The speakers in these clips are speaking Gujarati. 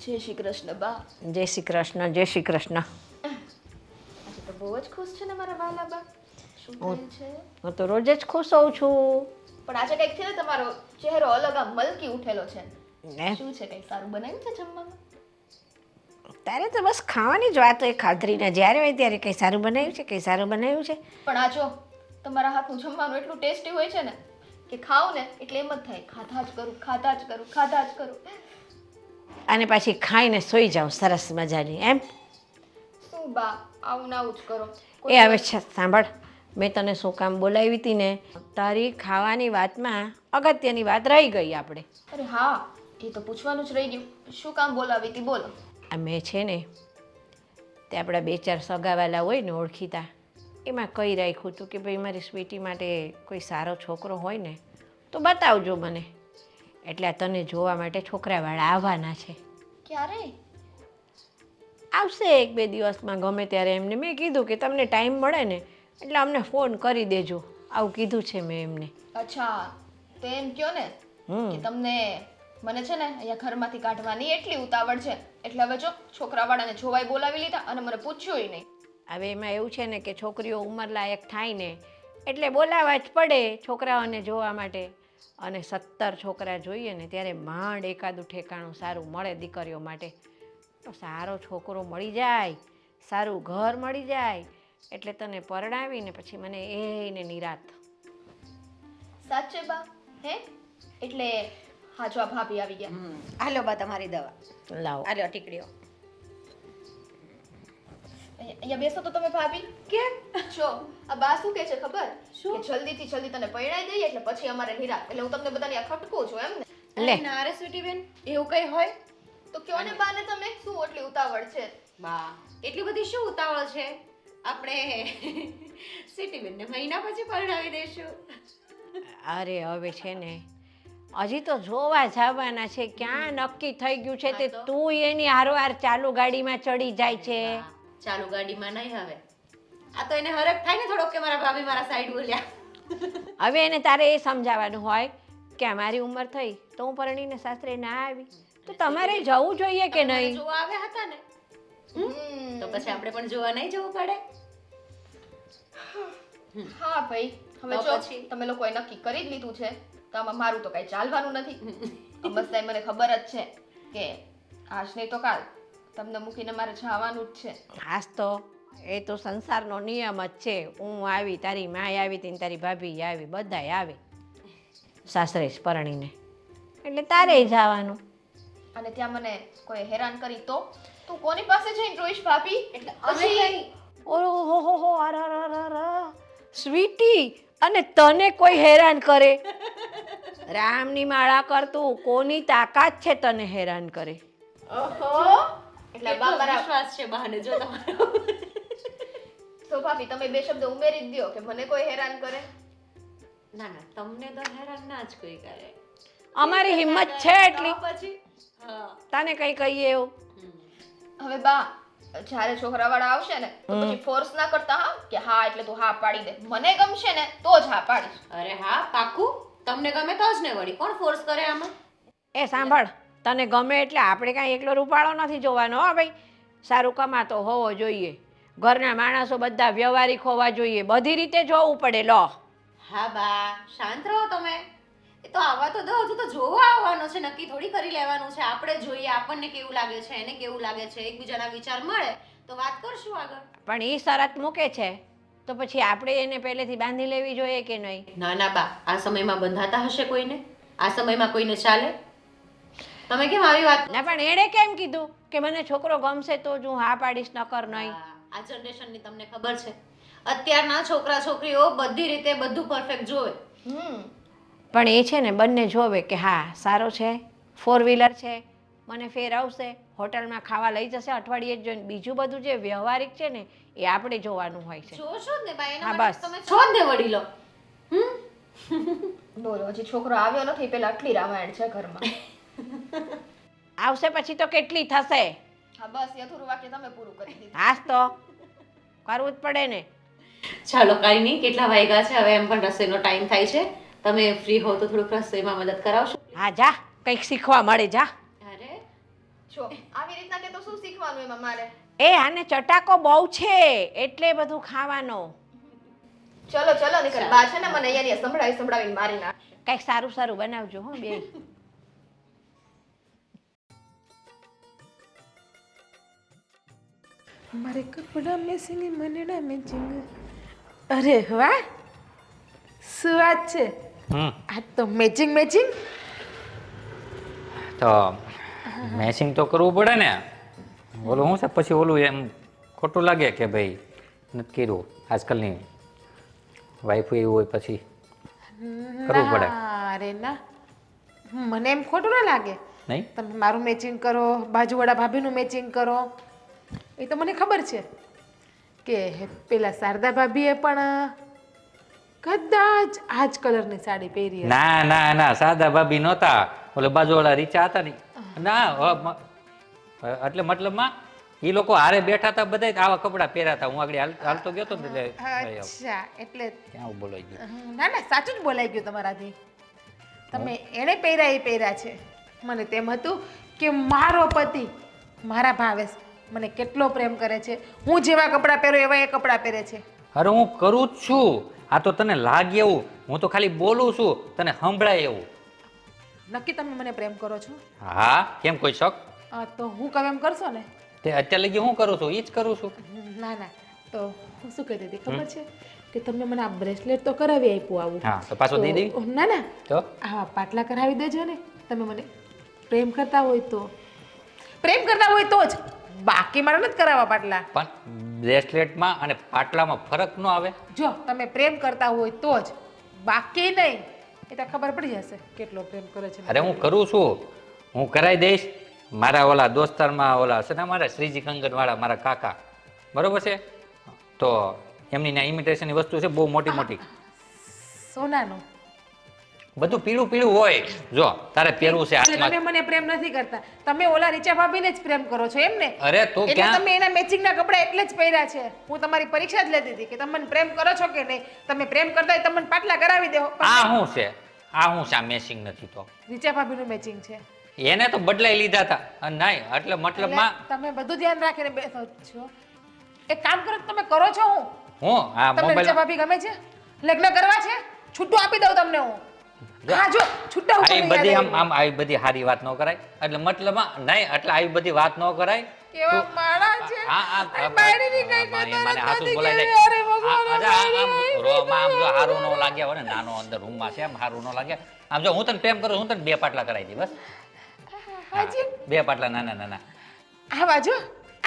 જય શ્રી કૃષ્ણ બા. જય શ્રી કૃષ્ણ, જય શ્રી કૃષ્ણ. આજે તો બહુ જ ખુશ છે ને મારા વાલા બા. શું થયું છે? હું તો રોજ જ ખુશ હોઉં છું. પણ આજે કંઈક છે ને તમારો ચહેરો અલગ આમ મલકી ઉઠેલો છે. ને શું છે, કંઈક સારું બનાવ્યું છે જમવામાં? તારે તો બસ ખાવાની જ વાત હોય ખાધરીને, જ્યારે હોય ત્યારે કંઈ સારું બનાવ્યું છે, કંઈ સારું બનાવ્યું છે. પણ આ જો તમારા હાથનું જમવાનું એટલું ટેસ્ટી હોય છે ને કે ખાવ ને એટલે એમ જ થાય ખાધા જ કરું, ખાધા જ કરું, ખાધા જ કરું. અને પાછી ખાઈને સૂઈ જાઉં સરસ મજાની, એમ. શું બા આવું ના આવું જ કરો? એ હવે છે સાંભળ, મેં તને શું કામ બોલાવી હતી ને, તારી ખાવાની વાતમાં અગત્યની વાત રહી ગઈ આપણે. અરે હા, એ તો પૂછવાનું જ રહી ગયું. શું કામ બોલાવી હતી, બોલો. આ મેં છે ને તે આપણા 2-4 સગાવાલા હોય ને ઓળખીતા, એમાં કહી રાખ્યું હતું કે ભાઈ મારી સ્વીટી માટે કોઈ સારો છોકરો હોય ને તો બતાવજો મને. એટલે આ તને જોવા માટે છોકરાવાળા આવવાના છે. ક્યારે? આવશે 1-2 દિવસમાં, ગમે ત્યારે. એમને મેં કીધું કે તમને ટાઈમ મળે ને એટલે અમને ફોન કરી દેજો, આવું કીધું છે મેં એમને. અચ્છા, તો એમ કયો ને કે તમને મને છે ને અહીંયા ઘરમાંથી કાઢવાની એટલી ઉતાવળ છે એટલે હવે જો છોકરાવાળાને જોવાય બોલાવી લીધા અને મને પૂછ્યું નહીં. હવે એમાં એવું છે ને કે છોકરીઓ ઉંમરલાયક થાય ને એટલે બોલાવવા જ પડે છોકરાઓને જોવા માટે. અને 17 છોકરા જોઈએ ને ત્યારે માંડ એકાદું ઠેકાણું સારું મળે દીકરીઓ માટે. તો સારો છોકરો મળી જાય, સારું ઘર મળી જાય એટલે તને પરણાવીને પછી મને એને નિરાત. સાચે બા? હે? એટલે હા, જો આ ભાભી આવી ગયા. હાલો બા તમારી દવા. લાવો. હાલો ટીકડીઓ. અહીંયા બેસો તો તમે ભાભી. કેમ? જો આ બા શું કહે છે ખબર? શું? કે જલ્દીથી જલ્દી તને પરણાઈ દઈએ એટલે પછી અમારે નિરાત. એટલે હું તમને બધાને આ ખટકું છું એમ ને? લે. ના રે સ્વીટી બેન, એવું કઈ હોય? તો કયો ને બા ને તમે શું એટલી ઉતાવળ છે? બા એટલી બધી શું ઉતાવળ છે? આપણે સ્વીટી બેન ને મહિના પછી પરણાવી દઈશું. અરે હવે છે ને હજી તો જોવા જવાના છે, ક્યાં નક્કી થઈ ગયું છે તે તું એની હારોહાર ચાલુ ગાડીમાં ચડી જાય છે. ચાલુ ગાડીમાં નહીં હવે. આ તો એને હરખ થાય ને થોડોક કે મારા ભાભી મારા સાઈડ બોલ્યા. હવે એને તારે એ સમજાવવાનું હોય કે મારી ઉંમર થઈ તો હું પરણીને સાસરે ના આવી તો તમારે જવું જોઈએ કે નહીં. જોવા આવ્યા હતા ને, તો પછી આપણે પણ જોવા નહીં જવું પડે? હા ભાઈ, હવે તો જો પછી? તમે લોકોએ નક્કી કરી જ લીધું છે તો આમાં મારું તો કઈ ચાલવાનું નથી. બસ મને ખબર જ છે કે આજ નહીં તો કાલ તમને મૂકીને મારે જવાનું જ છે. હાસ તો એ તો સંસારનો નિયમ જ છે. હું આવી, તારી માય આવી હતી ને તારી ભાભી આવી, બધાય આવે સાસરે જ પરણીને, એટલે તારે જવાનું. અને ત્યાં મને કોઈ હેરાન કરી તો તું કોની પાસે જઈને રોઈશ ભાભી? એટલે અમે પછી ઓહો સ્વીટી, અને તને કોઈ હેરાન કરે? રામની માળા કરતું, કોની તાકાત છે તને હેરાન કરે? ઓહો, એટલે બા મારા વિશ્વાસ છે બહાને જો તમારો. તો ભાભી તમે બે શબ્દ ઉમેરી જ દ્યો કે મને કોઈ હેરાન કરે. ના ના, તમને તો હેરાન ના જ કોઈ કરે. અમારી હિંમત છે એટલી, તો પછી હા. તને કઈ કહીએ એવું? હવે બા જ્યારે છોકરાવાળા આવશે ને તો પછી ફોર્સ ના કરતા હા કે હા એટલે તું હા પાડી દે. મને ગમશે ને તો જ હા પાડીશ. અરે હા પાકું, તમને ગમે તો જ ને વળી, કોણ ફોર્સ કરે આમાં? એ સાંભળ, તને ગમે એટલે આપણે કાંઈ એકલો રૂપાળો નથી જોવાનો. હો ભાઈ, સારું કમાતો હોવો જોઈએ, ઘરના માણસો બધા વ્યવહારિક હોવા જોઈએ, બધી રીતે જોવું પડે. લો હા બા શાંત રહો તમે. એ તો આવા તો દો, હજુ તો જોવા આવવાનો છે, નક્કી થોડી કરી લેવાનું છે. આપણે જોઈએ આપણને કેવું લાગે છે, એને કેવું લાગે છે, એકબીજાના વિચાર મળે તો વાત કરશું આગળ. પણ એ શરત મૂકે છે તો પછી આપણે એને પહેલેથી બાંધી લેવી જોઈએ કે નહીં? ના ના બા, આ સમયમાં બંધાતા હશે કોઈને? આ સમયમાં કોઈને ચાલે? તમે કેમ આવી વાત? ના પણ એણે કેમ કીધું કે મને છોકરો ગમશે તો જ હું હા પાડીશ, નકર નહીં? આ જનરેશનની તમને ખબર છે, અત્યારના છોકરા છોકરીઓ બધી રીતે બધું પરફેક્ટ જોવે. પણ એ છે ને બંને જોવે કે હા સારો છે, 4 વ્હીલર છે, મને ફેર આવશે, હોટલમાં ખાવા લઈ જશે અઠવાડિયે જ જોઈને. બીજું બધું જે વ્યવહારિક છે ને એ આપણે જોવાનું હોય છે. જોશો જ ને બા, એના હા, માટે બસ. તમે છો જ ને વડીલો. બોલો, હજી છોકરો આવ્યો નથી પેલા આટલી રામાયણ છે ઘરમાં. આવશે પછી તો કેટલી થશે? હા બસ, એ અધૂરું વાક્ય તમે પૂરું કરી દીધું. હાસ તો કરવું જ પડે ને. ચાલો કાંઈ નહીં, કેટલા વાગ્યા છે હવે? એમ પણ રસોઈનો ટાઈમ થાય છે. તમે ફ્રી હો તો થોડુંક રસોઈમાં મદદ કરાવશો? હા જા, કંઈક શીખવા મળે. જા. અરે જો આવી રીતના કે તો શું શીખવાનું એમાં મારે? એ આને ચટાકો બહુ છે એટલે બધું ખાવાનો. ચલો ચલો નીકળ. બા છે ને મને અહીંયા સંભળાવીને મારી નાખશે. કંઈક સારું સારું બનાવજો હો બે. મારે કપડા મેચિંગ મનેડા મેચિંગ. અરે વાહ, શું વાત છે? આ તો મેચિંગ મેચિંગ. તો મેચિંગ તો કરવું પડે ને. ઓલું શું છે પછી ઓલું એમ ખોટું લાગે કે ભાઈ નથી કર્યું. આજકાલની વાઈફ એવું હોય પછી કરવું પડે. અરે ના, મને એમ ખોટું ના લાગે. નહીં તમે મારું મેચિંગ કરો, બાજુવાળા ભાભીનું મેચિંગ કરો, એ તો મને ખબર છે કે પેલા શારદા ભાભીએ પણ કદાચ આ જ કલરની સાડી પહેરી હશે. ના ના ના, સાદા ભાભી નહોતા, ઓલે બાજુવાળા રીચા હતા ને. ના એટલે મતલબમાં એ લોકો હારે બેઠા હતા, બધા આવા કપડાં પહેર્યા હતા. હું આગળ હાલતો ગયો તો ને એટલે અચ્છા, એટલે ક્યાં બોલાઈ ગયું. ના ના, સાચું જ બોલાઈ ગયું તમારાથી. તમે એને પહેર્યા એ પહેર્યા છે. મને તેમ હતું કે મારો પતિ મારા ભાવેશ મને કેટલો પ્રેમ કરે છે, હું જેવા કપડાં પહેરું એવા એ કપડાં પહેરે છે. અરે હું કરું જ છું. આ તો તને લાગે એવું, હું તો ખાલી બોલું છું, તને સંભળાય એવું. નક્કી તમે મને પ્રેમ કરો છો? હા, કેમ કોઈ શક? તો હું કહું એમ કરશો ને? તે અત્યારે લગી હું કરું છું, એ જ કરું છું. ના ના, તો હું શું કહેતી હતી ખબર છે કે તમે મને આ બ્રેસલેટ તો કરાવી આપ્યું આવું. હા, તો પાછું દઈ દેવી? ના ના, તો આવા પાટલા કરાવી દેજો ને. તમે મને પ્રેમ કરતા હોય તો, પ્રેમ કરતા હોય તો જ, બાકી મારે નથી કરાવવા પાટલા. પણ બ્રેસલેટમાં અને પાટલામાં ફરક ન આવે. જો તમે પ્રેમ કરતા હોય તો જ, બાકી નહીં. એ તો ખબર પડી જશે કેટલો પ્રેમ કરે છે. અરે હું કરું છું, હું કરાવી દઈશ. મારા ઓલા દોસ્તારમાં ઓલા છે ને મારા શ્રીજી કંગનવાળા મારા કાકા, બરોબર છે, તો એમની ત્યાં ઇમિટેશનની વસ્તુ છે બહુ મોટી મોટી. સોનાનું બધું પીળું પીળું હોય. જો તારે પહેરવું છે એટલે તમે હાથમાં. મને પ્રેમ નથી કરતા, તમે ઓલા રીચા ભાભીને જ પ્રેમ કરો છો એમ ને? અરે તું એટલે ક્યાં તમે એના મેચિંગના કપડા એટલે જ પહેર્યા છે. હું તમારી પરીક્ષા જ લેતી હતી કે તમે મને પ્રેમ કરો છો કે નહીં. તમે પ્રેમ કરતા હોય તમે મને પાટલા કરાવી દેવો. આ શું છે? આ શું છે? આ મેચિંગ નથી તો રીચા ભાભીનું મેચિંગ છે. એને તો બદલાઈ લીધા હતા. અને નહીં એટલે મતલબમાં એટલે તમે બધું ધ્યાન રાખીને બેસો છો. એક કામ કરો, તમે કરો છો હું હું આ તમને રીચા મોબાઈલ ભાભી ગમે છે? લગ્ન કરવા છે? છૂટું આપી દઉં તમને હું. હા જો છૂટા ઉપર આવી બધી આમ આવી બધી સારી વાત ન કરાય. એટલે મતલબમાં નહીં, એટલે આવી બધી વાત ન કરાય. કેવા માળા છે. આ બાયડીની કઈ મને કદર હાથું નથી બોલાય કરી. જાય. અરે ભગવાન, આમ રોમાં આમ જો હારું ન લાગ્યા હોય ને, નાનો અંદર રૂમમાં છે, આમ હારું ન લાગ્યા. આમ જો હું તને પ્રેમ કરું, હું તને 2 પાટલા કરાવી દઈ બસ. હાજી 2 પાટલા નાના નાના આવા જો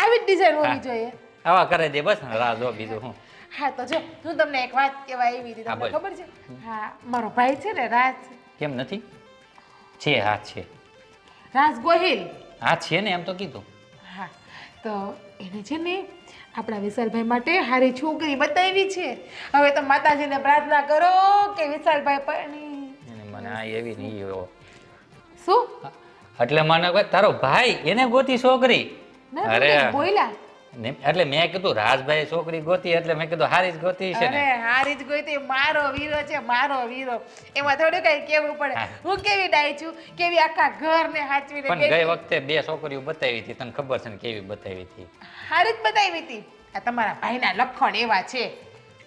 આવી જ ડિઝાઇન હોવી જોઈએ. આવા કરાવી દે બસ. રાહ જો બીજું હું. હા તો જો હું તમને એક વાત કહેવા આવી હતી, હા, તમને બોલ. ખબર છે? હા, મારો ભાઈ છે ને રાજ, કેમ નથી? છે, હા છે. રાજ ગોહિલ. હા છે ને, એમ તો કીધું. હા, તો એને છે ને આપણા વિશાલભાઈ માટે હારી છોકરી બતાવી છે. હવે તો માતાજીને પ્રાર્થના કરો કે વિશાલભાઈ પરણી. એને મને આ એવી નહીં એવો. શું? એટલે મને કહે તારો ભાઈ એને ગોતી છોકરી. ના અરે તમે બોલ્યા. એટલે મેં કીધું રાજભાઈ છોકરી ગોતી, એટલે મેં કીધું હારી જ ગોતી છે ને. અરે હારી જ ગોતી, મારો વીરો છે, મારો વીરો. એમાં થોડું કઈ કેવું પડે. હા. હું કેવી ડાઈ છું, કેવી આખા ઘરને હાચવીને પણ ગઈ બેઠી. વખતે 2 છોકરીઓ બતાવી હતી, તને ખબર છે ને કેવી બતાવી હતી. હારી જ બતાવી હતી. આ તમારા ભાઈના લખણ એવા છે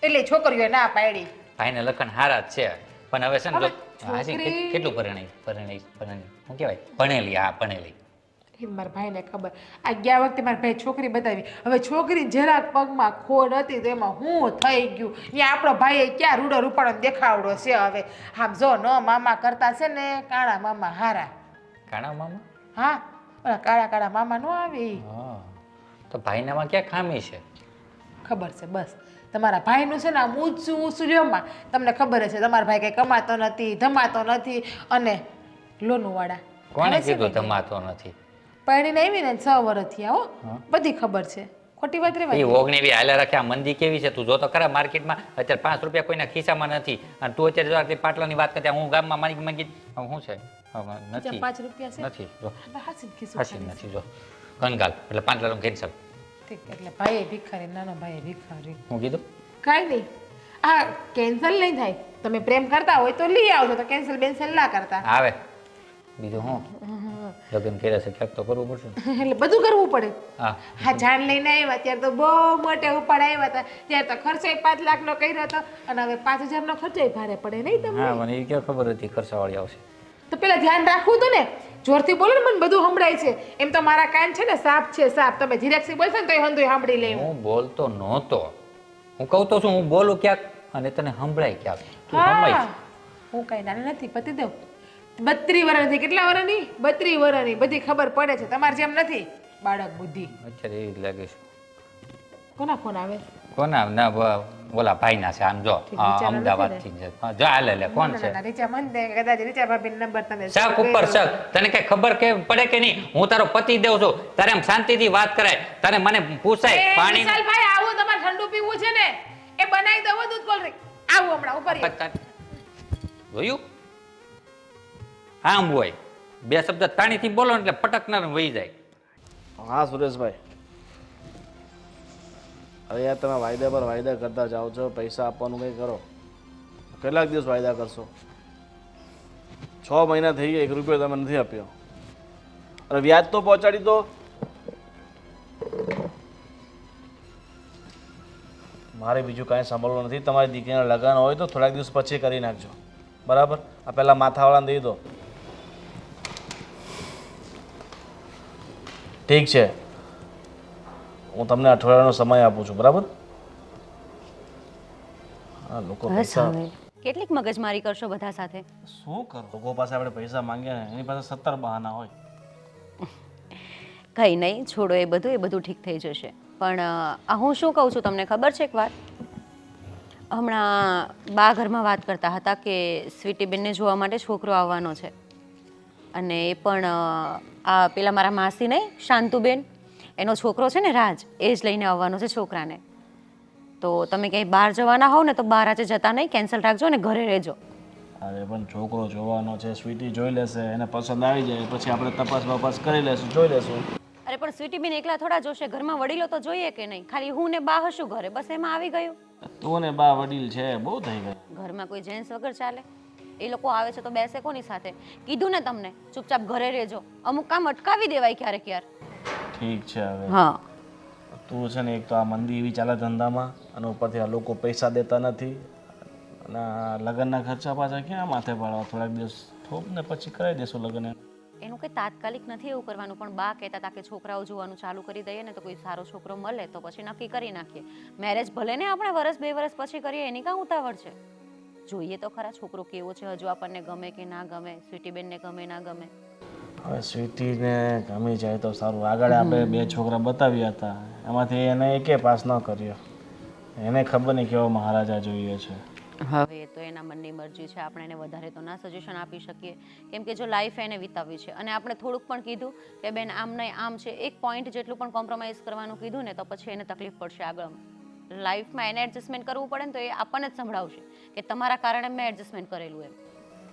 એટલે છોકરીઓ ના પાડી. ભાઈને લખણ હારા જ છે, પણ હવે છે ને હવે જો હાજી છોકરી- કેટલું પરણાઈ શું કહેવાય, ભણેલી. હા ભણેલી. એ મારા ભાઈને ખબર. આ ગયા વખતે મારા ભાઈ છોકરી બતાવી. હવે છોકરી જરાક પગમાં ખોડ હતી તો એમાં હું થઈ ગયું. ત્યાં આપણો ભાઈએ ક્યાં રૂડો રૂપાળો દેખાવડો છે. હવે આમ જો ન મામા કરતા છે ને કાળા મામા હારા. કાણા મામા? હા, ઓલા કાળા કાળા મામા નો આવે ઈ. હા, તો ભાઈનામાં ક્યાં ખામી છે? ખબર છે બસ. તમારા ભાઈનું છે ને આમ ઊંચું ઊંચું રહ્યોમાં તમને ખબર છે તમારા ભાઈ કંઈ કમાતો નથી, ધમાતો નથી. અને લોનુવાળા કોને આવે છે ને કીધું કે ધમાતો નથી? પરણીને આવી ને 6 વર્ષ થયા હો. હા. બધી ખબર છે, ખોટી વાત રેવા એ દે. ઓગણી હાલે રાખે. આ મંદી કેવી છે તું જો તો ખરા. માર્કેટમાં અત્યારે 5 રૂપિયા કોઈના ખિસ્સામાં નથી, અને તું અત્યારે જો આટલી પાટલાની વાત કરતી, હું ગામમાં માંગી શું છે? હવે નથી 5 રૂપિયા છે. નથી જો હાસી ખિસ્સું હાસી ખાલી. નથી જો કંગાલ એટલે 5 લાખ કેન્સલ. ઠીક, એટલે ભાઈએ ભિખારી, નાનો ભાઈએ ભિખારી. હું કીધું કાંઈ નહીં, આ કેન્સલ નહીં થાય. તમે પ્રેમ કરતા હોય તો લઈ આવજો, તો કેન્સલ બેન્સલ ના કરતા. આવે બીજું હું લગ્ન કર્યા છે ક્યાંક તો કરવું પડશે ને. એટલે બધું કરવું પડે. હા હા જાન લઈને આવ્યા ત્યારે તો બહુ મોટે ઉપાડ આવ્યા હતા ત્યારે તો ખર્ચો 5 લાખનો કર્યો હતો અને હવે 5000નો ખર્ચો ભારે પડે નહીં તમને? હા મને એ ક્યાં ખબર હતી ખર્ચાવાળી આવશે. તો પેલા ધ્યાન રાખવું હતું ને. જોરથી બોલો ને મને બધું સંભળાય છે. એમ તો મારા કાન છે ને સાપ છે સાપ. તમે ધીરેકથી બોલશો ને તોય હંધુય સાંભળી લેવું. હું બોલતો નહોતો, હું કહું તો છું હું બોલું ક્યાંક અને તને સંભળાય ક્યાંક. તું સંભળાય હા હું કઈ નાની નથી પતિ દેવ 32 વર્ષની. કેટલા વર્ષની? 32 વર્ષની. બધી ખબર પડે છે. તમારે જેમ નથી બાળક બુદ્ધિ. અત્યારે એ જ લાગે છે. કોના ફોન આવે? કોના ના ઓલા ભાઈના છે આમ જો અમદાવાદથી છે. હા, જો હાલે લે કોણ છે? રીચા મન દે કદાચ રીચા ભાભી નંબર તમે શક ઉપર શક. તને કઈ ખબર કે પડે કે નહીં? હું તારો પતિ દેવ છું. તારે આમ શાંતિથી વાત કરાય. તારે મને પૂછાય પાણી વિશાલભાઈ આવું તમારે ઠંડુ પીવું છે ને એ બનાવી દો દૂધ કોલ્ડ ડ્રિંક. આવું હમણાં ઉપર જોયું? આમ હોય બે શબ્દ તાણીથી બોલો એટલે પટકનાર વહી જાય. હા સુરેશભાઈ, હવે યાર તમે વાયદા પર વાયદા કરતા જાઓ છો. પૈસા આપવાનું કંઈ કરો. કેટલાક દિવસ વાયદા કરશો? 6 મહિના થઈ ગયા, 1 રૂપિયો તમે નથી આપ્યો અને વ્યાજ તો પહોંચાડી દો. મારે બીજું કાંઈ સાંભળવું નથી. તમારી દીકરીના લગ્ન હોય તો થોડાક દિવસ પછી કરી નાખજો, બરાબર? આ પહેલાં માથાવાળાને દઈ દો. ઠીક છે, હું તમને અઠવાડિયાનો સમય આપું છું, બરાબર? હા લોકો બસ પૈસા હવે કેટલીક મગજમારી કરશો બધા સાથે? શું કરો? લોકો પાસે આપણે પૈસા માંગ્યા ને એની પાસે 17 બહાના હોય. કંઈ નહીં, છોડો એ બધું ઠીક થઈ જશે. પણ આ હું શું કહું છું તમને ખબર છે એક વાત? હમણાં બા ઘરમાં વાત કરતા હતા કે સ્વીટીબેનને જોવા માટે છોકરો આવવાનો છે અને એ પણ આ પેલા મારા માસી નહીં શાંતુબેન, એનો છોકરો છે ને રાજ, એ જ લઈને આવવાનો છે છોકરાને. તો તમે ક્યાંય બહાર જવાના હોવ ને તો બહાર આજે જતા નહીં, કેન્સલ રાખજો ને ઘરે રહેજો. અરે પણ છોકરો જોવાનો છે, સ્વીટી જોઈ લેશે, એને પસંદ આવી જાય પછી આપણે તપાસ કરી લેશું, જોઈ લેશું. અરે પણ સ્વીટીબેન એકલા થોડા જોશે, ઘરમાં વડીલો તો જોઈએ કે નહીં? ખાલી હું ને બા હશું ઘરે, બસ એમાં આવી ગયું. તું ને બા વડીલ છે, બહુ થઈ ગયું. ઘરમાં કોઈ જેન્ટ્સ વગર ચાલે? એ લોકો આવે છે તો બેસે કોની સાથે? કીધું ને તમને ચૂપચાપ ઘરે રહેજો. અમુક કામ અટકાવી દેવાય ક્યારેક યાર. ઠીક છે હવે. હા તું છે ને એક તો આ મંદી એવી ચાલે ધંધામાં અને ઉપરથી આ લોકો પૈસા દેતા નથી અને આ લગ્નના ખર્ચા પાછા ક્યાં માથે પાડવા? થોડાક દિવસ થોપ ને પછી કરાવી દેશું લગ્ન. એનું કંઈ તાત્કાલિક નથી એવું કરવાનું, પણ બા કહેતા હતા કે છોકરાઓ જોવાનું ચાલુ કરી દઈએ ને તો કોઈ સારો છોકરો મળે તો પછી નક્કી કરી નાખીએ. મેરેજ ભલે ને આપણે 1-2 વર્ષ પછી કરીએ, એની કાં ઉતાવળ છે? જોઈએ તો ખરા છોકરો કેવો છે, હજુ આપણને ગમે કે ના ગમે, સ્વીટીબેનને ગમે ના ગમે. હવે સ્વીટીને ગમી જાય તો સારું. આગળ આપણે 2 છોકરા બતાવ્યા હતા, એમાંથી એને એકે પાસ ન કર્યો. એને ખબર નહીં કેવો મહારાજા જોઈએ છે. હવે એ તો એના મનની મરજી છે, આપણે એને વધારે તો ના સજેશન આપી શકીએ, કેમ કે જો લાઈફ એને વિતાવી છે અને આપણે થોડુંક પણ કીધું કે બેન આમ નહીં આમ છે, એક પોઈન્ટ જેટલું પણ કોમ્પ્રોમાઇઝ કરવાનું કીધું ને તો પછી એને તકલીફ પડશે આગળ લાઈફમાં. એને એડજસ્ટમેન્ટ કરવું પડે ને તો એ આપણને જ સંભળાવશે કે તમારા કારણે મેં એડજસ્ટમેન્ટ કરેલું એમ.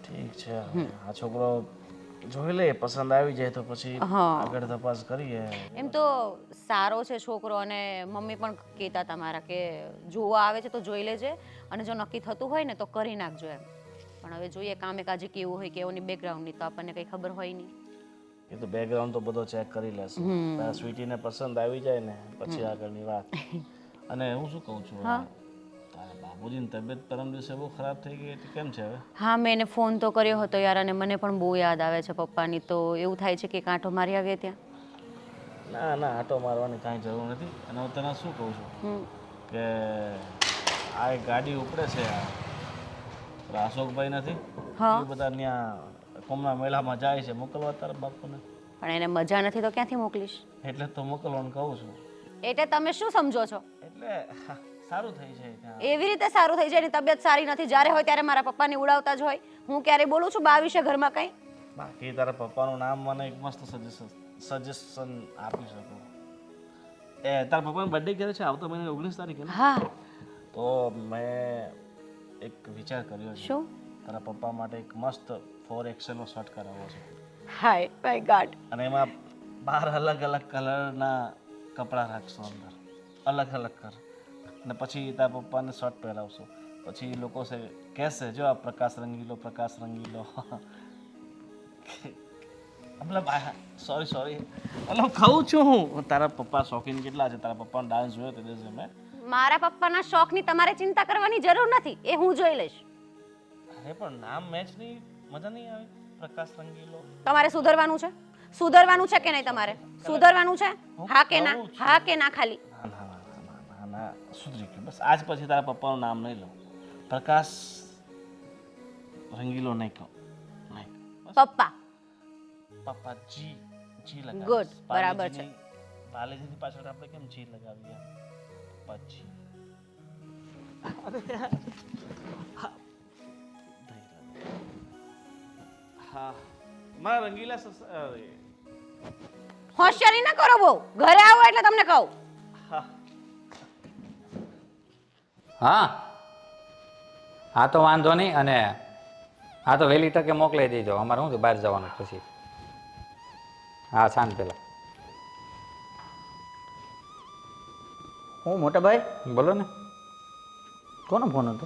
ઠીક છે, આ છોકરો જોઈ લે, પસંદ આવી જાય તો પછી આગળ તપાસ કરીએ. એમ તો સારો છે છોકરો અને મમ્મી પણ કહેતા હતા મારા કે જોવા આવે છે તો જોઈ લેજે અને જો નક્કી થતું હોય ને તો કરી નાખજો એમ. પણ હવે જોઈએ કામે કાજે કેવું હોય કે એની બેકગ્રાઉન્ડની તો આપણને કંઈ ખબર હોય નહીં. એ તો બેકગ્રાઉન્ડ તો બધો ચેક કરી લેશે. પહેલા સ્વીટીને પસંદ આવી જાય ને પછી આગળની વાત. અને હું શું કહું છું, તારા બાબુજીની તબિયત પરમ દિવસે બહુ ખરાબ થઈ ગઈ હતી, કેમ છે હવે? હા મેં એને ફોન તો કર્યો હતો યાર અને મને પણ બહુ યાદ આવે છે પપ્પાની. તો એવું થાય છે કે કાંટો મારી આવીએ ત્યાં. ના ના, આટો મારવાની કાંઈ જરૂર નથી. અને હું તને શું કહું છું કે આ એક ગાડી ઉપડે છે, આ અશોકભાઈ નથી એ બધા ત્યાં કોમના મેળામાં જાય છે, મોકલવા તારા બાપુને? પણ એને મજા નથી તો ક્યાંથી મોકલીશ? એટલે તો મોકલવાનું કહું છું. એટલે તમે શું સમજો છો? એટલે સારું થઈ જાય ત્યાં. એવી રીતે સારું થઈ જાય? એની તબિયત સારી નથી, જ્યારે હોય ત્યારે મારા પપ્પાને ઉડાવતા જ હોય. હું ક્યારે બોલું છું બા વિશે ઘરમાં કંઈ? બાકી તારા પપ્પાનું નામ મને એક મસ્ત સજેશન આપી શકું. તારા પપ્પાનો બર્થડે ક્યારે છે? આવતો મહિને 19 તારીખે? હા. તો મેં એક વિચાર કર્યો છે. શું? તારા પપ્પા માટે એક મસ્ત 4XL નો શર્ટ કરાવવો છે. Hi my god. અને એમાં 12 અલગ અલગ કલરના કપડાં રાખશો અંદર, અલગ અલગ કલર, અને પછી તારા પપ્પાને શર્ટ પહેરાવશો. પછી લોકો કહેશે જો આ પ્રકાશ રંગીલો મતલબ સોરી મતલબ ખાઉં છું હું. તારા પપ્પા શોખીન કેટલા છે? તારા પપ્પાનો ડાન્સ જોયો તે દિવસે મેં. મારા પપ્પાના શોખની તમારે ચિંતા કરવાની જરૂર નથી, એ હું જોઈ લઈશ. અરે પણ નામ મેચની મજા નહીં આવે. પ્રકાશ રંગીલો. તમારે સુધરવાનું છે? સુધરવાનું છે કે નહીં તમારે? સુધરવાનું છે? હા કે ના? હા કે ના ખાલી? ના સુધરી ગયું. બસ આજ પછી તારા પપ્પાનું નામ નહીં લઉં. પ્રકાશ રંગીલો નહીં કહું. નહીં. પપ્પા. પપ્પા જી લગાવીશ. Good, બરાબર છે. પાલેજીની પાછળ આપણે કેમ જી લગાવીએ? પછી હા મારા રંગીલા હોશિયારી ના કરો બહુ. ઘરે આવો એટલે તમને કહું. હા તો વાંધો નહીં. અને હા તો વહેલી તકે મોકલાઈ દેજો. અમારે શું છે બહાર જવાનું પછી. હા શાંત પેલા હું મોટા ભાઈ બોલો ને. કોનો ફોન હતો?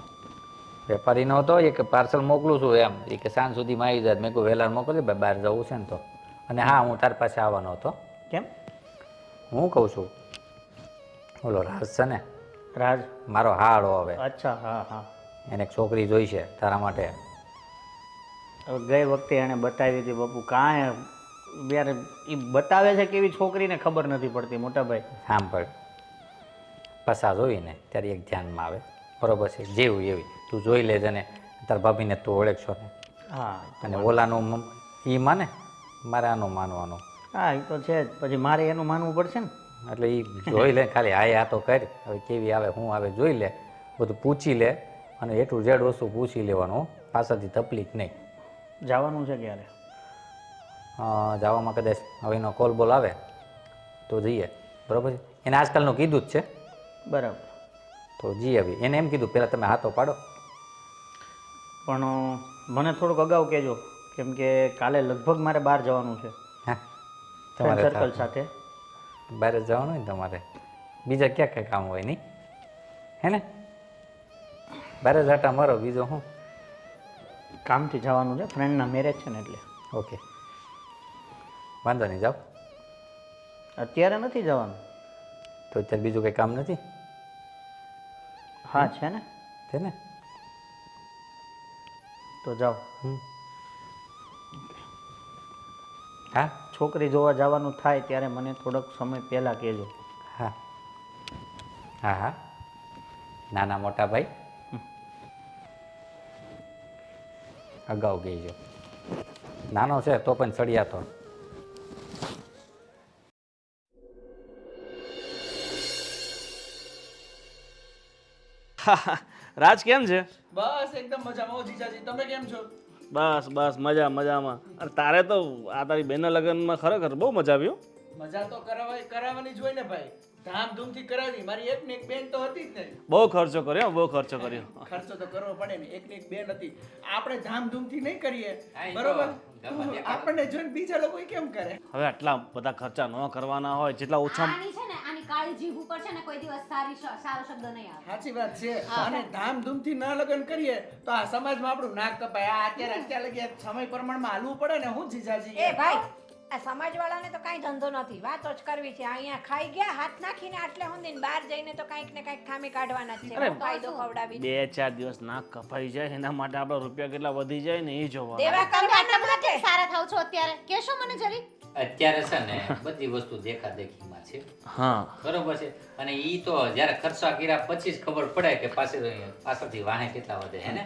વેપારીનો હતો એ કે પાર્સલ મોકલું છું એમ. એ કે સાંજ સુધીમાં આવી જાય. મેં કોઈ વહેલા મોકલી ભાઈ બહાર જવું છે ને તો. અને હા હું તાર પાસે આવવાનો હતો. કેમ? હું કહું છું ઓલો રાજ છે ને રાજ? મારો હાડો હવે અચ્છા, હા હા. એને એક છોકરી જોઈ છે તારા માટે. હવે ગઈ વખતે એણે બતાવી હતી બાપુ. કાંઈ યાર એ બતાવે છે કેવી છોકરીને ખબર નથી પડતી મોટા ભાઈ. સાંભળ પસા જોઈને ત્યારે એક ધ્યાનમાં આવે બરોબર છે. જેવું એવી તું જોઈ લેજે ને તાર ભાભીને તું ઓળખશો ને. હા અને ઓલાનું એ માને મારે આનું માનવાનું. હા એ તો છે જ. પછી મારે એનું માનવું પડશે ને. એટલે એ જોઈ લે ખાલી હાય આ તો કર. હવે કેવી આવે શું આવે જોઈ લે. બધું પૂછી લે અને એટલું જેડ વસ્તુ પૂછી લેવાનું. પાછળથી તકલીફ નહીં. જવાનું છે ક્યારે? જવામાં કદાચ હવે એનો કોલ બોલ આવે તો જઈએ બરાબર છે. એને આજકાલનું કીધું જ છે બરાબર. તો જી આવી. એને એમ કીધું પહેલાં તમે હાથો પાડો. પણ મને થોડુંક અગાઉ કહેજો કેમ કે કાલે લગભગ મારે બહાર જવાનું છે હા ફ્રેન્ડ તમારે સર્કલ સાથે. બહાર જ જવાનું હોય ને તમારે. બીજા ક્યાં કંઈ કામ હોય નહીં હે ને? બહાર જ આટા મારો બીજો શું. કામથી જવાનું છે, ફ્રેન્ડના મેરેજ છે ને એટલે. ઓકે વાંધો નહીં જાઓ. અત્યારે નથી જવાનું. તો અત્યારે બીજું કંઈ કામ નથી હા છે ને. છે ને? તો જાઓ. હા છોકરી જોવા જવાનું થાય ત્યારે મને થોડોક સમય પહેલાં કહેજો. હા હા હા નાના મોટા ભાઈ અગાઉ કહેજો. નાનો છે તો પણ ચડિયાતો. રાજ કેમ છે? બસ એકદમ મજામાં હો જીજાજી. તમે કેમ છો? બસ મજામાં. અરે તારે તો આ તારી બેનના લગ્નમાં ખરેખર બહુ મજા આવી હો. મજા તો કરાવવાની જ હોય ને ભાઈ. ધામધૂમથી કરાવી. મારી એક ને એક બેન તો હતી જ નહીં. બહુ ખર્ચો કર્યો. ખર્ચો તો કરવો પડે ને. એક ને એક બેન હતી. આપણે ધામધૂમથી નહીં કરીએ બરોબર. આપણને જોઈને બીજા લોકો કેમ કરે? હવે આટલા બધા ખર્ચા ન કરવાના હોય. જેટલા ઓછા આની છે ને આની કાળી જીભ ઉપર છે ને કોઈ દિવસ સારો શબ્દ નહીં આવે. સાચી વાત છે. અને ધામધૂમથી ના લગ્ન કરીએ તો આ સમાજમાં આપણું નાક કપાય. આ અત્યારે લગી સમય પ્રમાણમાં હાલવું પડે ને. હું જીજાજી એ ભાઈ આ સમાજવાળાને તો કાંઈ ધંધો નથી. વાતો જ કરવી છે. અહીંયા ખાઈ ગયા હાથ નાખીને આટલે સુધી બહાર જઈને તો કાંઈક ને કાંઈક ખામી કાઢવાના જ છે. ફાયદો ખવડાવી 2-4 દિવસ નાક કપાઈ જાય એના માટે આપણા રૂપિયા કેટલા વધી જાય ને એ જોવા. દેવા કરવાના માટે સારા થાવ છો અત્યારે કેશો મને જરી. અત્યારે છે ને બધી વસ્તુ દેખાદેખીમાં છે હા બરોબર છે. અને ઈ તો જ્યારે ખર્ચા કર્યા પછી જ ખબર પડે કે પાછળથી વાહે કેટલા વધે હે ને.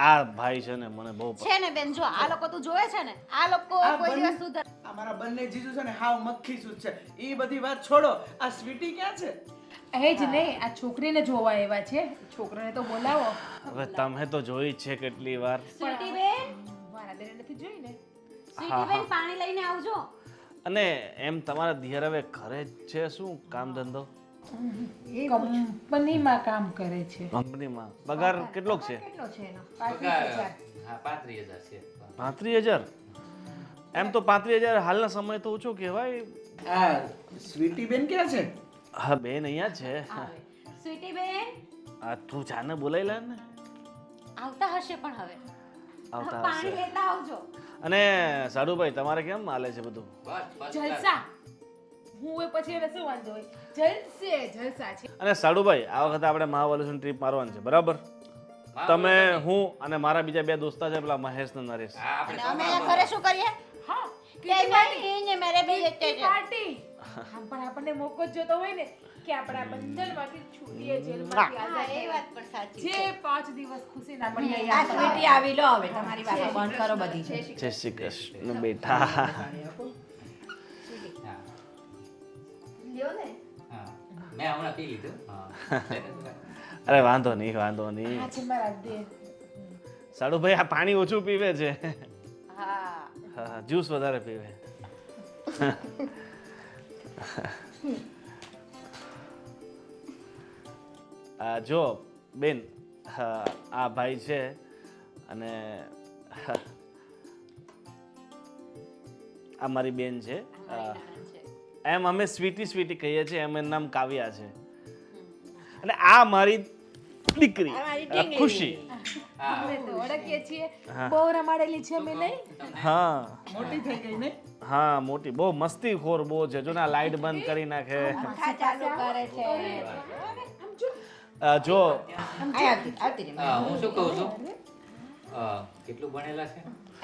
આ ભાઈ છે ને મને બહુ છે ને બેન જો આ લોકો તું જોવે છે ને આ લોકો કોઈ દિવસ સુધર. અમારા બંને જીજુ છે ને હાવ મક્ખી સૂટ છે. એ બધી વાત છોડો. આ સ્વીટી ક્યાં છે? એ જ નહીં, આ છોકરીને જોવા આવ્યા છે. છોકરાને તો બોલાવો. હવે તમે તો જોઈ જ છે કેટલી વાર. સ્વીટી બેન મારા બેન નથી જોઈ ને. સ્વીટી બેન પાણી લઈને આવજો. અને એમ તમારા દિયર હવે ઘરે જ છે શું કામ ધંધો? કંપનીમાં કામ કરે છે. કંપનીમાં પગાર કેટલો છે? કેટલો છે એનો? 35,000 હા 35,000 છે. 35,000? એમ તો 35,000 હાલના સમય તો ઓછો કહેવાય. આ સ્વીટી બેન ક્યાં છે? હા બેન અહીંયા છે. સ્વીટી બેન આ તું જાને બોલાઈ લે ને. આવતા હશે પણ હવે આવતા પાણી હશે. લેતા આવજો. અને સાડુભાઈ તમારે કેમ હાલે છે બધું? જલસા હું એ પછી એને શું વાંધો હોય જલસા છે. અને સાડુભાઈ આ વખતે આપણે મહાબલેશ્વર ટ્રીપ મારવાની છે બરાબર? તમે હું અને મારા બીજા 2 દોસ્તા છે પેલા મહેશ ને નરેશ. અને અમે અહીંયા ઘરે શું કરીએ? હા કે નહીં ને મેરે બી જતે છે. પાર્ટી આમ પણ આપણને મોકો જ જોતો હોય ને કે આપણે આ બંધનમાંથી છૂટીએ જેલમાંથી હા, આઝાદ એ વાત પણ સાચી જે 5 દિવસ ખુશીના મળીએ આ સ્વીટી આવી લો હવે તમારી વાતો બંધ કરો બધી. જય શ્રી કૃષ્ણ બેટા. લ્યો ને મેં હમણાં પી લીધું. અરે વાંધો નહીં. આ છે મારા દેર. સાડુભાઈ આ પાણી ઓછું પીવે છે. હા. હા જ્યુસ વધારે પીવે. જો બેન આ ભાઈ છે અને આ મારી બેન છે. એમ અમે સ્વીટી કહીએ છીએ. એમ એનું નામ કાવ્યા છે. અને આ મારી દીકરી ખુશી. અમે તો ઓળખીએ છીએ બહુ રમાડેલી છે અમે નહીં. હા મોટી થઈ ગઈ ને? હા મોટી બહુ મસ્તીખોર બહુ છે. જો ને આ લાઈટ બંધ કરી નાખે. ચાલુ કરે છે. જો આવતી રહે. હું શું કહું છું કેટલું ભણેલા છે?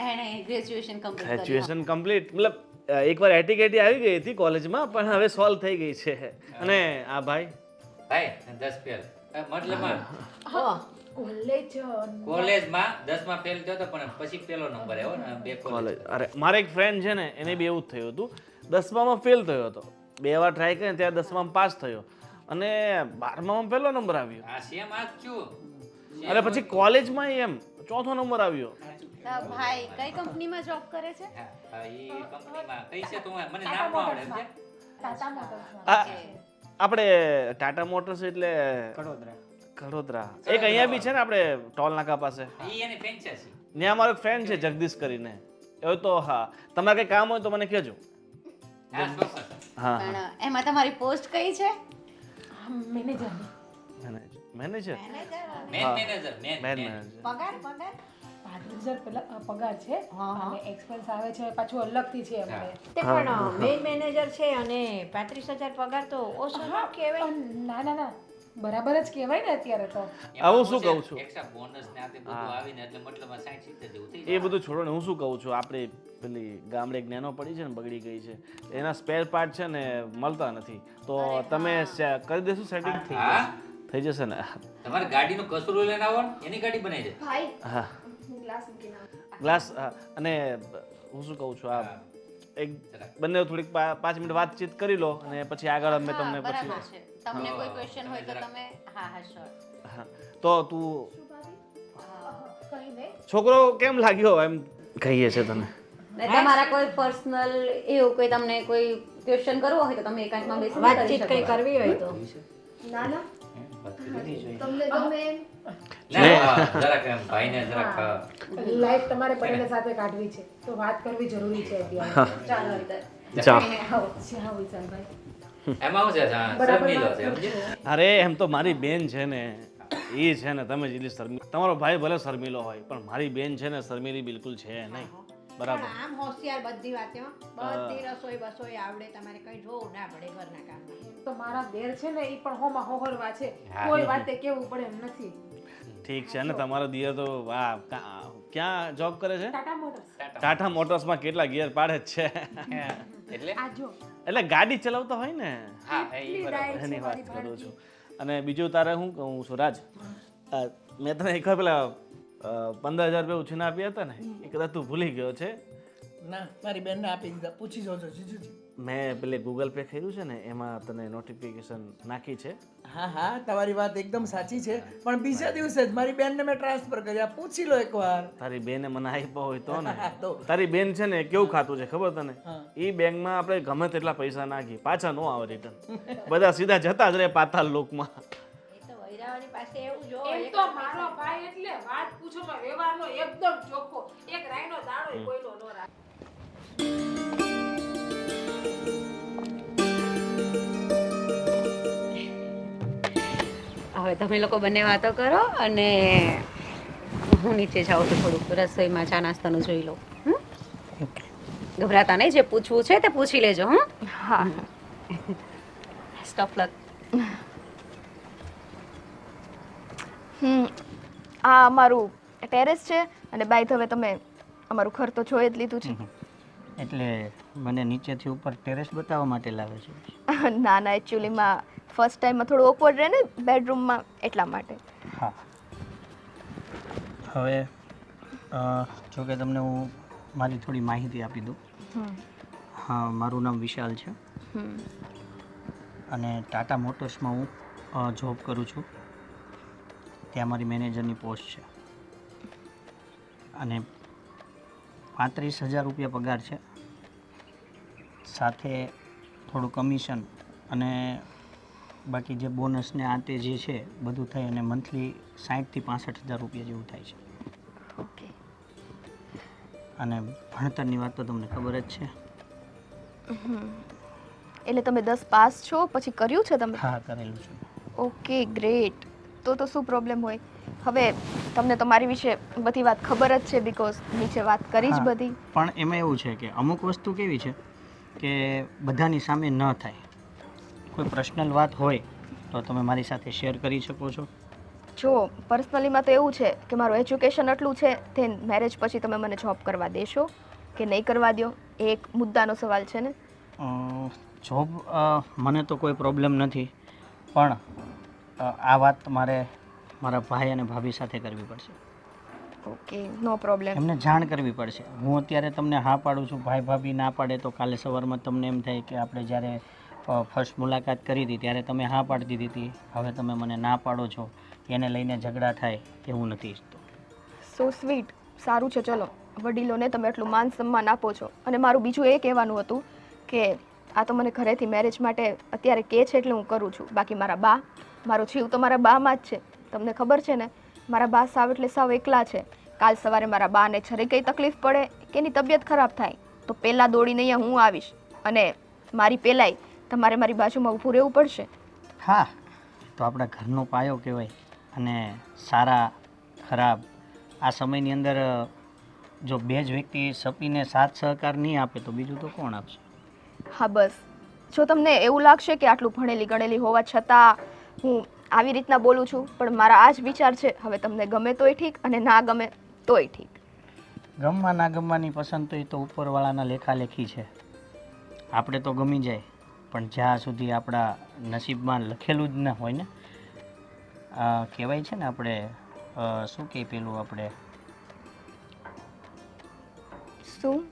એણે ગ્રેજ્યુએશન કમ્પ્લીટ કર્યું. ગ્રેજ્યુએશન કમ્પ્લીટ મતલબ એકવાર એટીકેટી આવી ગઈ હતી કોલેજમાં પણ હવે સોલ્વ થઈ ગઈ છે. અને આ ભાઈ ભાઈ 10 ફેલ મતલબમાં કોલેજમાં 10 માં ફેલ થયો તો પણ પછી પેલો નંબર આવ્યો ને 2 કોલેજ. અરે મારે એક ફ્રેન્ડ છે ને એને બી એવું જ થયું હતું. 10માં ફેલ થયો હતો. 2 વાર ટ્રાય કરીને ત્યાં 10માં પાસ થયો અને 12માં પહેલો નંબર આવ્યો. આ સેમ આ જ છું. અને પછી કોલેજમાં એમ 4થો નંબર આવ્યો. ભાઈ કઈ કંપનીમાં જોબ કરે છે? હા ઈ કંપનીમાં કઈ છે તો મને નામ ન આવડે સમજે. આપણે ટાટા મોટર્સ એટલે કડોદરા. એક અહીંયા બી છે ને આપણે ટોલ નાકા પાસે. ઈ એની ફ્રેન્ચાઇઝી. ત્યાં મારો ફ્રેન્ડ છે જગદીશ કરીને. એવું તો હા તમારે કઈ કામ હોય તો મને કહેજો. હા ચોક્કસ. હા પણ એમાં તમારી પોસ્ટ કઈ છે? Manager manager. Manager manager. પગાર 5,000 પેલા પગાર છે અને એક્સપેન્સ આવે છે પાછું અલગથી છે અમારે. તે પણ મેઇન મેનેજર છે અને 35,000 પગાર તો ઓછો ન કહેવાય. ના બરાબર જ કહેવાય ને અત્યારે તો. આવું શું કહું છું એક્સ્ટ્રા બોનસ ને આ તે બધું આવીને એટલે મતલબમાં 60-70 જેવું થઈ એ બધું છોડો ને હું શું કહું છું આપણે પેલી ગામડે એક નેનો પડી છે ને બગડી ગઈ છે એના સ્પેર પાર્ટ છે ને મળતા નથી તો તમે કરી દેશો સેટિંગ થઈ જશે ને તમારી ગાડીનો કચરો લઈને આવો ને એની ગાડી બનાવી દે ભાઈ હા હું ગ્લાસ મૂકીને આવું. ગ્લાસ અને હું શું કહું છું આ એક બંને થોડીક 5 મિનિટ વાતચીત કરી લો અને પછી આગળ અમે તમને પછી બરાબર છે. તમને કોઈ ક્વેશ્ચન હોય તો તમે હા શ્યોર. હા તો તું કઈ નહીં. છોકરો કેમ લાગ્યો એમ કહીએ છે તને ને તમારા કોઈ પર્સનલ એવું કોઈ તમને કોઈ ક્વેશ્ચન કરવો હોય તો તમે એકાંતમાં બેસીને કરી વાતચીત શકો કઈ છો. કરવી હોય તો ના તમને ગમે એમ જરાક એમ ભાઈને જરાક લાઈફ તમારે પટેલ સાથે કાઢવી છે તો વાત કરવી જરૂરી છે અત્યારે. ચાલો અંદર. ચા જ્યાં વિશાલભાઈ એમાં શું છે શર્મિલો છે સમજે અરે એમ તો મારી બેન છે ને એ છે ને તમે જેટલી શર્મી તમારો ભાઈ ભલે શર્મિલો હોય પણ મારી બેન છે ને શર્મિલી બિલકુલ છે નહીં બરાબર આમ હોશિયાર બધી વાતેમાં બધી રસોઈ બસોઈ આવડે તમારે કઈ જોવું ના પડે ઘરના કામમાં. તો મારા દેર છે ને એ પણ હોમાં હોહરવા છે કોઈ વાતે કેવું પડે એમ નથી. ઠીક છે અને તમારો દિયર તો વાહ ક્યાં જોબ કરે છે ટાટા મોટર્સ ટાટા મોટર્સમાં કેટલા ગિયર પાડે જ છે એટલે આ જો એટલે ગાડી ચલાવતા હોય ને હા એ બરાબર એની વાત કરું છું અને બીજું તારે હું કહું છું રાજ મેં તને એક વાર પેલા 15,000 રૂપિયા ઉછીના આપ્યા હતા ને એ કદાચ તું ભૂલી ગયો છે ના મારી બેનને આપી દીધા પૂછી જોજો જીજુજી. મેં પેલે ગૂગલ પે કર્યું છે ને એમાં તને નોટિફિકેશન નાખી છે હા તમારી વાત એકદમ સાચી છે પણ બીજા દિવસે જ મારી બેનને મેં ટ્રાન્સફર કર્યા પૂછી લો એકવાર. તારી બેને મને આપ્યા હોય તો ને તો તારી બેન છે ને કેવું ખાતું છે ખબર તને એ બેંકમાં આપણે ગમે તેટલા પૈસા નાખી પાછા ન આવે રિટર્ન બધા સીધા જતા જ રહે પાતાળ લોકમાં એ તો વૈરાવળી પાસે એવું જો એમ તો મારો ભાઈ એટલે વાત પૂછો માં વ્યવહારનો એકદમ ચોખ્ખો એક રાયનો દાણો કોઈનો ન રાખે. હવે તમે લોકો બંને વાતો કરો અને હું નીચે જાઉં તો થોડુંક રસોઈમાં ચા નાસ્તાનું જોઈ લઉં. ગભરાતા નહીં, જે પૂછવું છે તે પૂછી લેજો. હા સ્ટોપ લક. આ અમારું ટેરેસ છે અને બાય ધ વે તમે અમારું ઘર તો જોઈ જ લીધું છે. એટલે મને નીચેથી ઉપર ટેરેસ બતાવવા માટે લાવે છે. ના ના એકચ્યુઅલીમાં ફર્સ્ટ ટાઈમમાં થોડું ઓકવર્ડ રહે ને બેડરૂમમાં એટલા માટે. હા, હવે જો કે તમને હું મારી થોડી માહિતી આપી દઉં. હા, મારું નામ વિશાલ છે અને ટાટા મોટર્સમાં હું જોબ કરું છું. ત્યાં મારી મેનેજરની પોસ્ટ છે અને 35,000 રૂપિયા પગાર છે, સાથે થોડું કમિશન અને બાકી જે બોનસ ને આ તે જે છે બધું થઈ અને મંથલી 60,000 થી 65,000 રૂપિયા જેવું થાય છે. ઓકે. અને ભણતરની વાત તો તમને ખબર જ છે. એટલે તમે 10 પાસ છો પછી કર્યું છે તમે? હા, કરેલું છે. Okay great. તો શું પ્રોબ્લેમ હોય? હવે તમને તો મારી વિશે બધી વાત ખબર જ છે બીકોઝ નીચે વાત કરી જ હા, બધી. પણ એમાં એવું છે કે અમુક વસ્તુ કેવી છે કે બધાની સામે ન થાય. કોઈ પર્સનલ વાત હોય તો તમે મારી સાથે શેર કરી શકો છો. જો પર્સનલીમાં તો એવું છે કે મારું એજ્યુકેશન એટલું છે તે મેરેજ પછી તમે મને જોબ કરવા દેશો કે નહીં કરવા દો એ એક મુદ્દાનો સવાલ છે ને. જોબ મને તો કોઈ પ્રોબ્લેમ નથી, પણ આ વાત મારે મારા ભાઈ અને ભાભી સાથે કરવી પડશે. Okay no problem. એમને જાણ કરવી પડશે. હું અત્યારે તમને હા પાડું છું, ભાઈ ભાભી ના પાડે તો કાલે સવારમાં તમને એમ થાય કે આપણે જ્યારે ફર્સ્ટ મુલાકાત કરી હતી ત્યારે તમે હા પાડી દીધી હતી, હવે તમે મને ના પાડો છો, એને લઈને ઝઘડા થાય એવું નથી ઈચ્છતો. So sweet. સારું છે ચલો, વડીલોને તમે એટલું માન સન્માન આપો છો. અને મારું બીજું એ કહેવાનું હતું કે આ તો મને ઘરેથી મેરેજ માટે અત્યારે કહે છે એટલે હું કરું છું. બાકી મારા બા, મારો જીવ તો મારા બામાં જ છે. તમને ખબર છે ને, મારા બા સાવ એટલે સાવ એકલા છે. કાલ સવારે મારા બાને જરી કંઈ તકલીફ પડે કે એની તબિયત ખરાબ થાય તો પહેલાં દોડીને અહીંયા હું આવીશ અને મારી પહેલાંય તમારે મારી બાજુમાં ઊભું રહેવું પડશે. હા, તો આપણા ઘરનો પાયો કહેવાય. અને સારા ખરાબ આ સમયની અંદર જો બે જ વ્યક્તિ સપીને સાથ સહકાર નહીં આપે તો બીજું તો કોણ આપશે? હા બસ, જો તમને એવું લાગશે કે આટલું ભણેલી ગણેલી હોવા છતાં હું આવી રીતના બોલું છું, પણ મારા આ જ વિચાર છે. હવે તમને ગમે તોય ઠીક અને ના ગમે તોય ઠીક. ગમવા ના ગમવાની પસંદ તો એ તો ઉપરવાળાના લેખાલેખી છે. આપણે તો ગમી જાય, પણ જ્યાં સુધી આપણા નસીબમાં લખેલું જ ન હોય ને, કહેવાય છે ને આપણે શું કહે પેલું આપણે શું?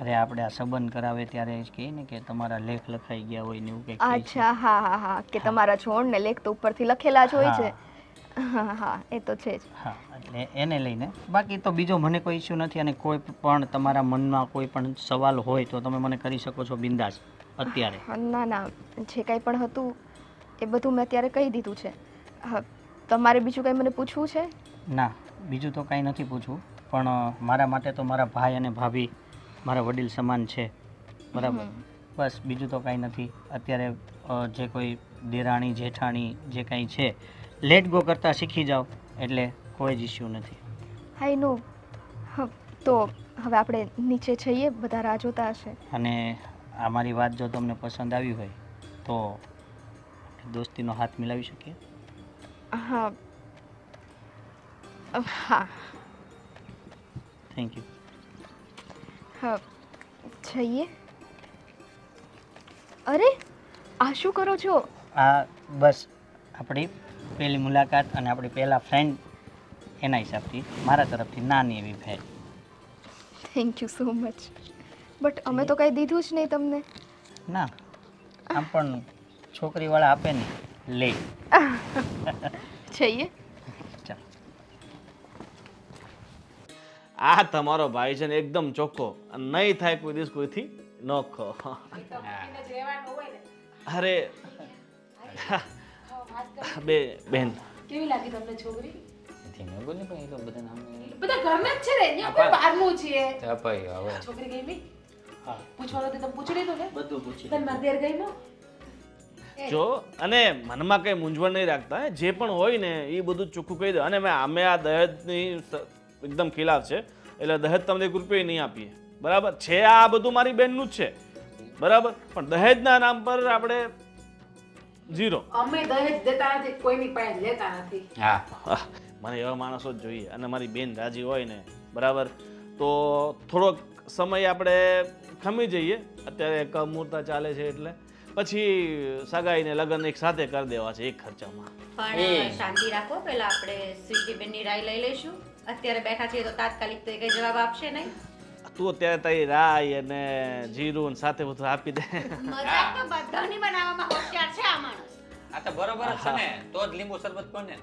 અરે આપણે આ સંબંધ કરાવે ત્યારે જ કહીએ ને કે તમારા લેખ લખાઈ ગયા હોય ને એવું કંઈક કહે છે. અચ્છા, હા હા હા, કે તમારા છોડ ને લેખ તો ઉપરથી લખેલા જ હોય છે. હા હા, એ તો છે જ. હા, એટલે એને લઈને બાકી તો બીજો મને કોઈ ઇસ્યુ નથી. અને કોઈ પણ તમારા મનમાં કોઈ પણ સવાલ હોય તો તમે મને કરી શકો છો બિંદાસ અત્યારે. ના ના, જે કાંઈ પણ હતું એ બધું મેં અત્યારે કહી દીધું છે. હા, તમારે બીજું કંઈ મને પૂછવું છે? ના, બીજું તો કાંઈ નથી પૂછવું, પણ મારા માટે તો મારા ભાઈ અને ભાભી મારા વડીલ સમાન છે, બરાબર? બસ બીજું તો કાંઈ નથી. અત્યારે જે કોઈ દેરાણી જેઠાણી જે કાંઈ છે લેટ ગો કરતાં શીખી જાઓ એટલે કોઈ જ ઇસ્યુ નથી. આઈ નો. તો હવે આપણે નીચે જઈએ, બધા રાહ જોતા હશે. અને આ મારી વાત જો તમને પસંદ આવી હોય તો દોસ્તીનો હાથ મિલાવી શકીએ? હા હા. Thank you. હા, જઈએ. અરે આ શું કરો છો? આ બસ આપણી પહેલી મુલાકાત અને આપણી પહેલા ફ્રેન્ડ એના હિસાબથી મારા તરફથી નાની એવી ભેટ. Thank you so much. But અમે તો કંઈ દીધું જ નહીં તમને. ના, આમ પણ છોકરીવાળા આપે ને લે. જઈએ. ચાલ. આ તમારો ભાઈ છે ને એકદમ ચોખ્ખો, અને નહીં થાય કોઈ દિવસ કોઈથી નોખો. અરે બે બેન કેવી લાગી તમને છોકરી? ધીમે બોલે પણ એ તો બધા નામ બધા ઘરના જ છે ને, અહીંયા કોઈ બહારનું છે. ભાઈ હવે છોકરી ગઈ હા, પૂછવાનું તમે પૂછી લીધું ને? બધું પૂછી તને મારી દેર ગઈ માં? જો, અને મનમાં કઈ મૂંઝવણ નહીં રાખતા, જે પણ હોય ને એ બધું ચોખ્ખું કહી દે. અને મેં આ દહેજની એકદમ ખિલાફ છે, એટલે દહેજ તમને 1 રૂપિયા નહીં આપીએ, બરાબર છે? આ બધું મારી બેનનું જ છે, બરાબર, પણ દહેજના નામ પર આપણે 0. અમે દહેજ દેતા નથી, કોઈની પાસે લેતા નથી. હા મને એવા માણસો જ જોઈએ, અને મારી બેન રાજી હોય ને, બરાબર, તો થોડોક સમય આપણે ખમી જઈએ. અત્યારે કમુરતા ચાલે છે, એટલે પછી સગાઈ ને લગ્ન એક સાથે કરી દેવા છે, એક ખર્ચામાં. પણ શાંતિ રાખો, પહેલા આપણે સ્વીટી બેનની રાય લઈ લઈશું. અત્યારે બેઠા છીએ તો તાત્કાલિક તો એ કઈ જવાબ આપશે નહીં. તું અત્યારે તારી રાય અને જીરું ને સાથે બધું આપી દે. મજાક તો બધાની બનાવવામાં હોશિયાર છે આ માણસ. આ તો બરોબર જ છે ને, તો જ લીંબુ શરબત કોને.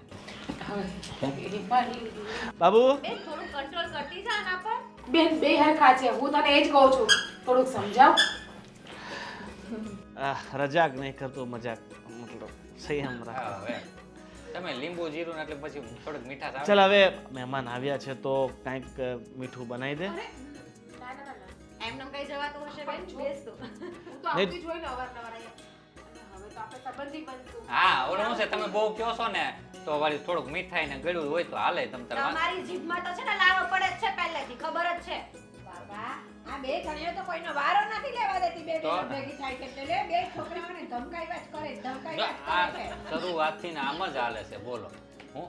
બાબુ બેન થોડું કંટ્રોલ કરતી જા આના પર. બેન બે હરખા છે, હું તને એ જ કહું છું, થોડુંક સમજાવ. રજાક નહીં કરતો, મજાક, મતલબ સંયમ રાખ. હા હવે તમે લીંબુ જીરું ને એટલે પછી થોડુંક મીઠાશ આવે. ચાલ હવે મહેમાન આવ્યા છે તો કંઈક મીઠું બનાવી દે. એમને કઈ જવાતું હશે બેન? બેસ તું. હું તો આવતી જ હોય ને અવારનવાર અહીંયા. અને હવે તો આપણે સંબંધી બનશું. હા ઓલું શું છે, તમે બહુ કહો છો ને તો વળી થોડુંક મીઠાઈ ને ગળ્યું હોય તો હાલે. તમ તાર તમારી જીભમાં તો છે ને લાવો પડે જ છે પહેલેથી, ખબર જ છે. બાબા આ બે ઘણીઓ તો કોઈનો વારો નથી લેવા દેતી. બે તો? બેન ભેગી થાય છે એટલે બે છોકરાઓને ધમકાવ્યા જ કરે, ધમકાવ્યા જ આ કરે છે. શરૂઆતથી ને આમ જ હાલે છે. બોલો હું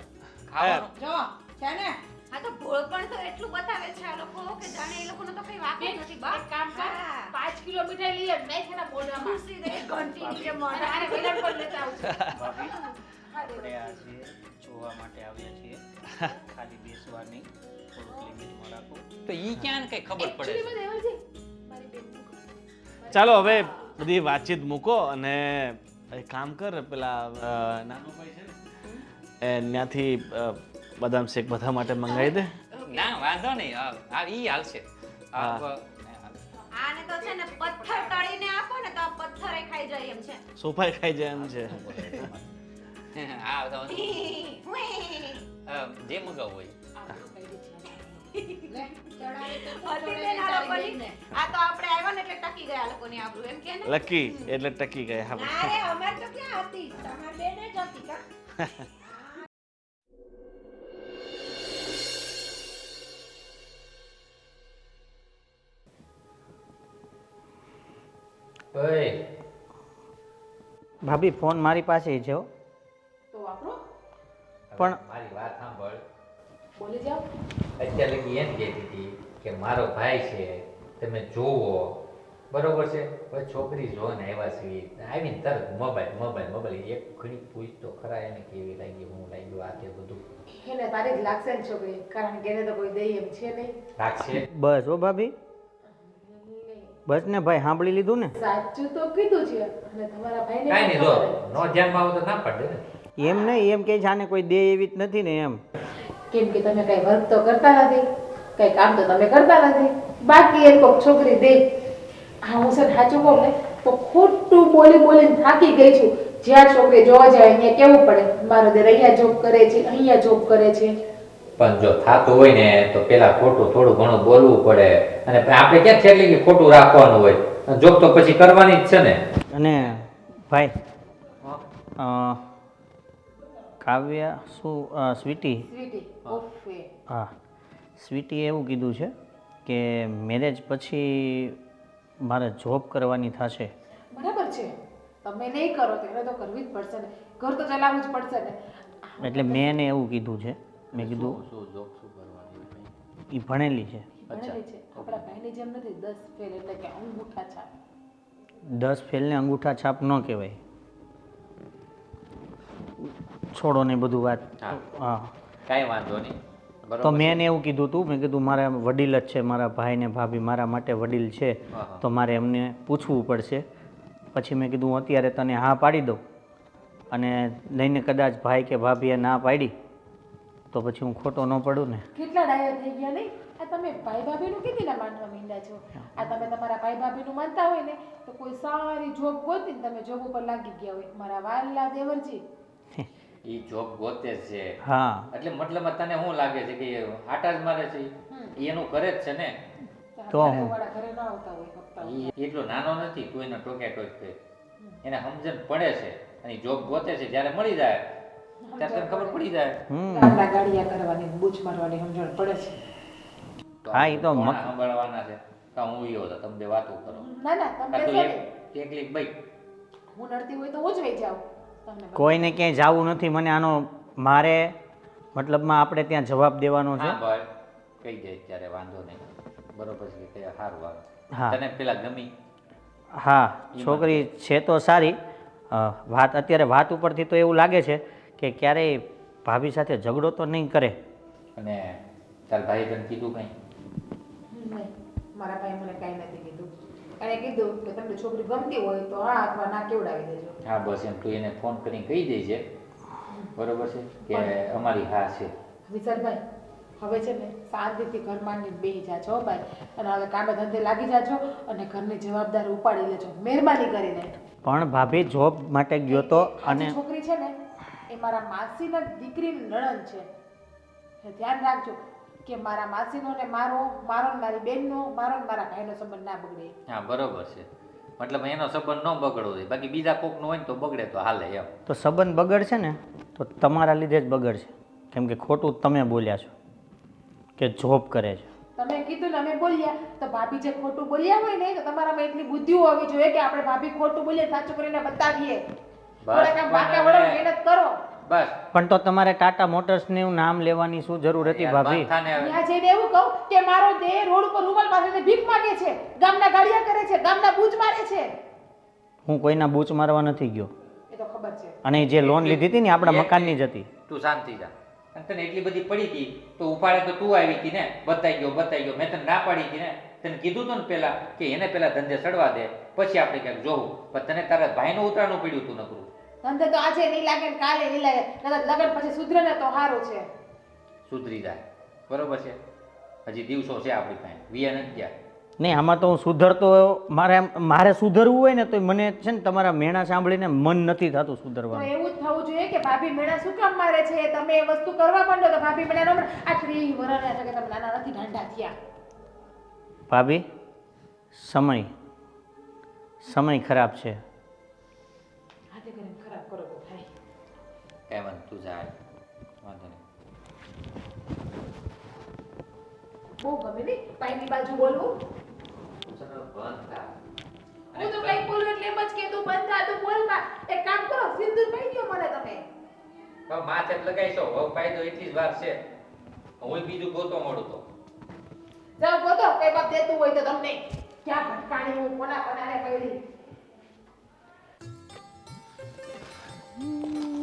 ખાવાનું જો છે ને આ તો ભોળપણ તો એટલું બતાવે છે આ લોકો કે જાણે એ લોકોનો તો કઈ વાક જ નથી. બસ એક કામ કર, હા. 5 કિલો મીઠાઈ લઈ આવ, નહીં છે ને મોઢામાં. ખુશી દે ઘંટીની જેમ અને મોઢા. આને વેલણ પર લેતા આવજો. આપણે આજે જોવા માટે આવ્યા છીએ, ખાલી બેસવાની, થોડુંક લિમિટમાં રાખો. તો ઈ ક્યાં ને કઈ ખબર પડે Actually છે. મને એમ છે, મારી બેન ચાલો હવે બધી વાતચીત મૂકો અને એક કામ કર, પેલા નાનો ભાઈ છે ને ત્યાંથી બદામ શેક બધા માટે મંગાવી દે. ના વાંધો નહીં, આ ઈ હાલશે. હા. આને તો છે ને પથ્થર તળીને આપો ને તો આ પથ્થરે ખાઈ જાય એમ છે. સોફાઈ ખાઈ જાય એમ છે. આ તો જે મગાવું હોય. હતી બેન આ લોકોની. આ તો આપણે આવ્યા ને એટલે ટકી ગયા આ લોકોની આબરૂ, એમ કે ને? લકી એટલે ટકી ગયા આપણે. ના રે અમાર તો ક્યાં હતી, તમાર બેને જ હતી કા. ઓય ભાભી ફોન મારી પાસે છે હો. તો વાપરો, પણ મારી વાત સાંભળ. બોલી જાઓ. અત્યારે લગી એમ કહેતી હતી કે મારો ભાઈ છે, તમે જોવો, બરોબર છે. પછી છોકરી જોઈને આવ્યા છે, આવીને તરત મોબાઈલ એક ઘડી પૂછ તો ખરા એને કેવી લાગી, હું લાગ્યું, આ તે બધું એને તારી જ લાગશે ને છોકરી, કારણ કે એને તો કોઈ દઈ એમ છે નહીં. રાખશે. બસ હો ભાભી, બસ ને ભાઈ, સાંભળી લીધું ને. સાચું તો કીધું છે, અને તમારા ભાઈને કાંઈ નહીં, જો નો ધ્યાનમાં આવું તો ના પડે ને. એમ નહીં, એમ કે છે આને કોઈ દે એવી જ નથી ને એમ. કેમ કે તમે કઈ વર્ક તો કરતા નથી, કઈ કામ તો તમે કરતા નથી, બાકી એ કોક છોકરી દે. હા હું સર સાચું કહું ને તો ખોટું બોલીને થાકી ગઈ છું. જ્યાં છોકરી જોવા જાય અહીંયા કેવું પડે, મારો દેર અહીંયા જોબ કરે છે, અહીંયા જોબ કરે છે. પણ જો થાતું હોય ને તો પેલા ખોટું થોડું ઘણું બોલવું પડે, અને આપણે ક્યાં છે એટલે કે ખોટું રાખવાનું હોય. જોબ તો પછી કરવાની જ છે ને. અને ભાઈ કાવ્યા શું સ્વીટી, સ્વીટી ઓફે હા સ્વીટીએ એવું કીધું છે કે મેરેજ પછી મારે જોબ કરવાની થશે. બરાબર છે, તમે નહીં કરો તો એને તો કરવી જ પડશે ને, ઘર તો ચલાવવું જ પડશે ને. એટલે મેં એને એવું કીધું છે, મેં કીધું એ ભણેલી છે, ભણેલી છે, આપણા ભાઈની જેમ નથી 10 ફેલ એટલે કે અંગૂઠા છાપ. 10 ફેલને અંગૂઠા છાપ ન કહેવાય. છોડો ને બધું વાત. હા કાંઈ વાંધો નહીં. તો મેં એને એવું કીધું હતું, મેં કીધું મારા વડીલ જ છે, મારા ભાઈ ને ભાભી મારા માટે વડીલ છે, તો મારે એમને પૂછવું પડશે. પછી મેં કીધું અત્યારે તને હા પાડી દઉં, અને લઈને કદાચ ભાઈ કે ભાભીએ ના પાડી તો પછી હું ખોટો ન પડું ને. કેટલા ડાયા થઈ ગયા નહીં? આ તમે ભાઈ ભાભીનું કીધી ને માનવા માંડ્યા છો. આ તમે તમારા ભાઈ ભાભીનું માનતા હોય ને તો કોઈ સારી જોબ ગોતીને તમે જોબ ઉપર લાગી ગયા હોય. મારા વાલા દેવરજી ઈ જોબ ગોતે છે, હા એટલે મતલબમાં તને શું લાગે છે કે આટા જ મારે છે? ઈ એનું કરે જ છે ને. તો હું વાળા ઘરે ન આવતા હોય હપ્તા. ઈ એટલો નાનો નથી, કોઈને ટોકે ટોક કરે. એને સમજણ પડે છે અને ઈ જોબ ગોતે છે. જ્યારે મળી જાય ત્યારે તને ખબર પડી જાય. ગામના ગાડિયા કરવાની બૂચ મારવાની સમજણ પડે છે. તો હા, ઈ તો કોણ મત- સાંભળવાના છે કાં હું ઈયો હતો તમે બે વાતો કરો ના ના તમે કાં તો બેસો ને. એકલી ભાઈ હું નડતી હોય તો હું જ વહી જાઉં તમને બતાવું. કોઈને ક્યાંય જવું નથી મને આનો મારે મતલબમાં આપણે ત્યાં જવાબ દેવાનો છે. હા ભાઈ કહી દે ત્યારે વાંધો નહીં બરોબર છે કે સારું આવે હા. તને પેલા ગમી હા છોકરી છે તો સારી વાત અત્યારે વાત ઉપરથી તો એવું લાગે છે કે ક્યારેય ભાભી સાથે ઝઘડો તો નહીં કરે. અને તાર ભાઈ તને કીધું કંઈ નહીં મારા ભાઈ મને કાંઈ નથી કીધું અને કીધું કે તમને છોકરી ગમતી હોય તો હા અથવા ના કેવડાવી દેજો. હા બસ એમ તું એને ફોન કરીને કહી દેજે બરોબર છે કે અમારી હા છે. વિશાલભાઈ હવે છે ને શાંતિથી ઘર માંડી બેસી જાજો હો ભાઈ અને હવે કામે ધંધે લાગી જાજો અને ઘરની જવાબદારી ઉપાડી લેજો મહેરબાની કરીને. પણ ભાભી જોબ માટે ગયો તો આ અને જે છોકરી છે ને એ મારા માસીના દીકરીની નણંદ છે એટલે ધ્યાન રાખજો કે મારા માસીનો ને મારો ને મારી બેનનો મારો ને મારા ભાઈનો સંબંધ ના બગડે. હા બરોબર છે મતલબ એનો સંબંધ ન બગડવો જોઈએ બાકી બીજા કોકનો હોય ને તો બગડે તો હાલે એમ. તો સંબંધ બગડશે ને તો તમારા લીધે જ બગડશે કેમ કે ખોટું તમે બોલ્યા છો કે જોબ કરે છે. તમે કીધું ને અમે બોલ્યા તો ભાભી જે ખોટું બોલ્યા હોય ને તો તમારામાં એટલી બુદ્ધિ હોવી જોઈએ કે આપણે ભાભી ખોટું બોલીએ સાચું કરીને બતાવીએ. થોડાક આમ બાકા વળો મહેનત કરો. બસ પણ તો તમારે ટાટા મોટર્સનું નામ લેવાની શું જરૂર હતી યાર, ભાભી? બંધ થાને હવે. ત્યાં જઈને એવું કહું કે મારો દેહ રોડ ઉપર રૂમાલ બાંધીને ભીખ માંગે છે ગામના ગાડિયા કરે છે ગામના બૂચ મારે છે. હું કોઈના બૂચ મારવા નથી ગયો એ તો ખબર છે. અને જે લોન લીધી હતી ને આપણા મકાનની જ હતી. તું શાંતિ જા અને તને એટલી બધી પડી હતી તો ઉપાડે તો તું આવી હતી ને બતાઈ ગયો મેં તને ના પાડી હતી ને તને કીધું તું ને પેલા કે એને પેલા ધંધે ચડવા દે પછી આપણે ક્યાંક જોવું પણ તને તારા ભાઈનું ઉતરાણું પડ્યું તું નકરું. ધંધે તો આજે નહીં લાગે ને કાલે નહીં લાગે નકર લગન પછી સુધરે ને તો સારું છે. સુધરી જાય બરોબર છે હજી દિવસો છે આપણી પાસે વિયા નથી ગયા. નહીં આમાં તો હું સુધરતો મારે સુધરવું હોય ને તો મને છે ને તમારા મેણા સાંભળીને મન નથી થતું તો સુધરવાનું. એવું જ થવું જોઈએ કે ભાભી મેણા શું કામ મારે છે તમે એ વસ્તુ કરવા માંડો તો ભાભી મેણા નો આ 30 વર્ષના છે કે તમે નાના નથી ઢાંઢા થયા. ભાભી સમય ખરાબ છે. હાથે કરીને ખરાબ કરો તો થાય. હેમંત તું જા વાંધો નહીં. બહુ ગમે ને પાઈની બાજુ બોલવું. બંધ થા. હું તો કઈ બોલું એટલે એમ જ કે તું બંધ થા તું બોલ માં. એક કામ કરો સિંદૂર પાઈ દો મને તમે. હવે માથે જ લગાઈશો હવે ફાયદો એટલી જ વાર છે હું બીજું ગોતો મળું તો જાઓ ગોતો કઈ બાપ દેતું હોય તો તમને. ક્યાં ભટકાણી હું કોના કોનાને પડી.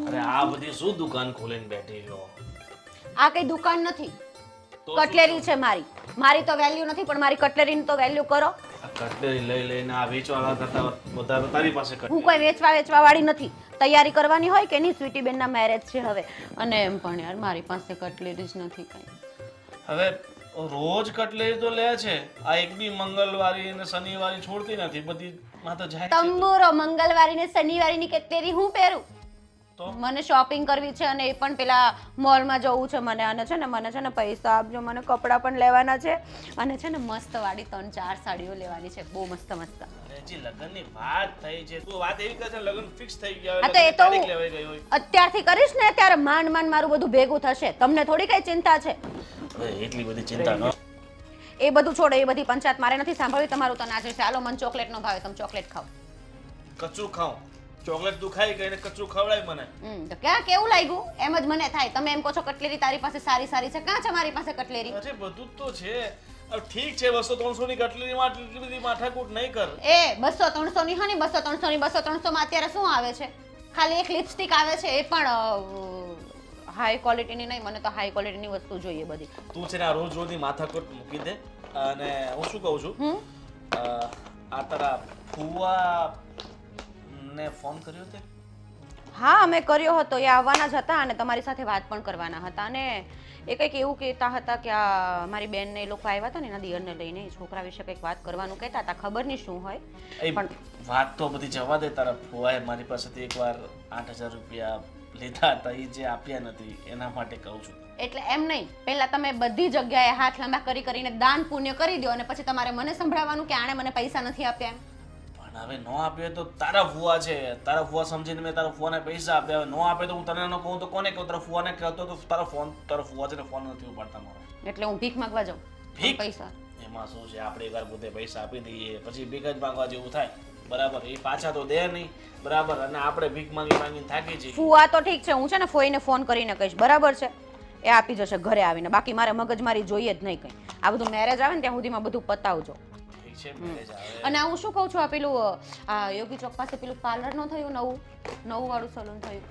અરે આ બધી શું દુકાન ખોલીને બેઠી છો? આ કઈ દુકાન નથી કટલેરી છે મારી તો વેલ્યુ નથી પણ મારી કટલેરીની તો વેલ્યુ કરો. આ કટલેરી લઈ લઈને આ વેચવા કરતા વધારે તારી પાસે હું કટલેરી. કોઈ વેચવા વાળી નથી તૈયારી કરવાની હોય કે નહીં સ્વીટી બેનના મેરેજ છે હવે અને એમ પણ યાર મારી પાસે કટલેરી જ નથી કઈ. હવે રોજ કટલેરી તો લે છે આ એક બી મંગળવારી અને શનિવારી છોડતી નથી બધી માં તો જાય છે તંબુરો મંગળવારી ને શનિવારીની કટલેરી હું પહેરું તો? મને શોપિંગ કરવી છે અને એ પણ પેલા મોલમાં જવું છે મને અને છે ને પૈસા આપજો મને કપડાં પણ લેવાના છે અને છે ને મસ્ત વાળી 3-4 સાડીઓ લેવાની છે બહુ મસ્ત મસ્ત. અરે જી લગ્નની વાત થઈ છે તું વાત એવી કરે છે લગ્ન ફિક્સ થઈ ગયા હા તો એ તો તારીખ હું લેવાઈ ગઈ હોય. અત્યારથી કરીશ ને ત્યારે માંડ મારું બધું ભેગું થશે તમને થોડી કઈ ચિંતા છે. હવે એટલી બધી ચિંતા ન એ બધું છોડો એ બધી પંચાયત મારે નથી સાંભળવી તમારું તો ના છે ચાલો મને ચોકલેટ નો ભાવે તમે ચોકલેટ ખાઓ. કચરું ખાઉં ચોકલેટ તું ખાઈ ગઈ ને કચરું ખવડાય મને. તો ક્યાં કેવું લાગ્યું એમ જ મને થાય તમે એમ કહો છો કટલેરી તારી પાસે સારી છે ક્યાં છે મારી પાસે કટલેરી. અરે બધું જ તો છે હવે ઠીક છે 200-300 ની કટલેરીમાં આટલી બધી માથાકૂટ નહીં કર. એ 200-300 ની હા ને 200-300 માં અત્યારે શું આવે છે ખાલી એક લિપસ્ટિક આવે છે એ પણ હાઈ ક્વોલિટીની નહીં મને તો હાઈ ક્વોલિટીની વસ્તુ જોઈએ બધી. તું છે ને આ રોજની માથાકૂટ મૂકી દે અને હું શું કહું છું આ તારા ફુવા ને ફોન કર્યો તે? હા અમે કર્યો હતો એ આવવાના જ હતા અને તમારી સાથે વાત પણ કરવાના હતા અને એ કંઈક એવું કહેતા હતા કે આ મારી બેનને એ લોકો આવ્યા હતા ને એના દિયરને લઈને એ છોકરા વિશે કંઈક વાત કરવાનું કહેતા હતા ખબર નહીં શું હોય પણ વાત તો બધી જવા દે તારા ફુવાએ મારી પાસેથી એકવાર 8,000 રૂપિયા લીધા હતા એ જે આપ્યા નથી એના માટે કહું છું. એટલે એમ નહીં પહેલા તમે બધી જગ્યાએ હાથ લાંબા કરીને દાન પુણ્ય કરી દો અને પછી તમારે મને સંભળાવવાનું કે આણે મને પૈસા નથી આપ્યા એમ. પણ હવે ન આપ્યો તો તારા ફુવા છે, તારા ફુવા સમજીને મેં તારા ફુવાને પૈસા આપ્યા. હવે ન આપે તો હું તને ન કહું તો કોને કહું? તારા ફુવાને કહેતો તો તારા ફુવા છે ને ફોન નથી ઉપાડતા મારો. એટલે હું ભીખ માંગવા જાઉં ભીખ? પૈસા? એમાં શું છે, આપણે એકવાર પોતે પૈસા આપી દઈએ પછી ભીખ જ માંગવા જેવું થાય, બરાબર? એ પાછા તો દે નહીં, બરાબર? અને આપણે ભીખ માંગીને થાકી જઈએ. ફુવા તો ઠીક છે, હું છે ને ફોઈને ફોન કરીને કહીશ, બરાબર છે? એ આપી જશે ઘરે આવીને. બાકી મારે મગજમારી જોઈએ જ નહીં કંઈ. આ બધું મેરેજ આવે ને ત્યાં સુધીમાં બધું પતાવજો. ઠીક છે, મેરેજ આવે. અને હું શું કહું છું, આ પેલું આ યોગી ચોક પાસે પેલું પાર્લર નું થયું, નવું વાળું સલૂન થયું.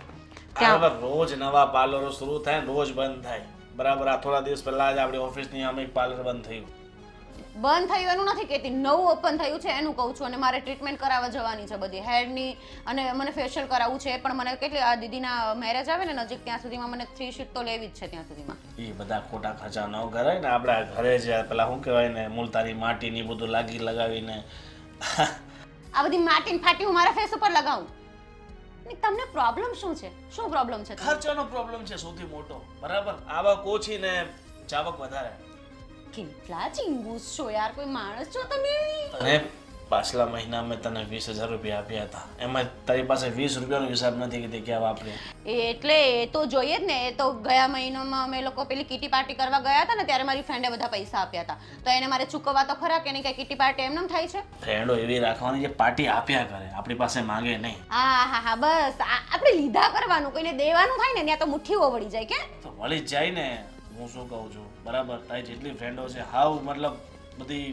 બરાબર, રોજ નવા પાર્લરો શરૂ થાય ને રોજ બંધ થાય, બરાબર? આ થોડા દિવસ પહેલા જ આપણી ઓફિસની સામે એક પાર્લર બંધ થયું. બંધ થયું એનું નથી કહેતી, નવું ઓપન થયું છે એનું કહું છું. અને મારે ટ્રીટમેન્ટ કરાવવા જવાની છે બધી હેરની, અને મને ફેશિયલ કરાવવું છે. પણ મને કેટલી આ દીદીના મેરેજ આવે ને નજીક ત્યાં સુધીમાં મને 3 શીટ તો લેવી જ છે ત્યાં સુધીમાં. એ બધા ખોટા ખર્ચા ન કરાય ને. આપણા ઘરે જ પેલા શું કહેવાય ને, મુલતાની માટી ને બધું લગાવીને આ બધી માટીન ફાટી હું મારા ફેસ ઉપર લગાવું? ને તમને પ્રોબ્લેમ શું છે? શું પ્રોબ્લેમ છે? ખર્ચાનો પ્રોબ્લેમ છે સૌથી મોટો, બરાબર? આવક ઓછી ને જાવક વધારે. કેટલા ચિંગુસ છો યાર, કોઈ માણસ છો તમે? અને પાછલા મહિના મેં તને 20,000 રૂપિયા આપ્યા હતા, એમાં તારી પાસે 20 રૂપિયાનો હિસાબ નથી કે તે ક્યાં વાપર્યા. એટલે એ તો જોઈએ જ ને. એ તો ગયા મહિનામાં અમે લોકો પેલી કીટી પાર્ટી કરવા ગયા હતા ને ત્યારે મારી ફ્રેન્ડે બધા પૈસા આપ્યા હતા, તો એને મારે ચૂકવવા તો ખરા કે નહીં? કઈ કીટી પાર્ટી એમનેમ થાય છે? ફ્રેન્ડો એવી રાખવાની જે પાર્ટી આપ્યા કરે, આપણી પાસે માંગે નહીં. હા બસ આપણે લીધા કરવાનું, કોઈને દેવાનું થાય ને ત્યાં તો મુઠ્ઠીઓ વળી જાય કે તો વળી જ જાય ને. હું શું કહું છું, બરાબર? તારી જેટલી ફ્રેન્ડો છે હાવ મતલબ બધી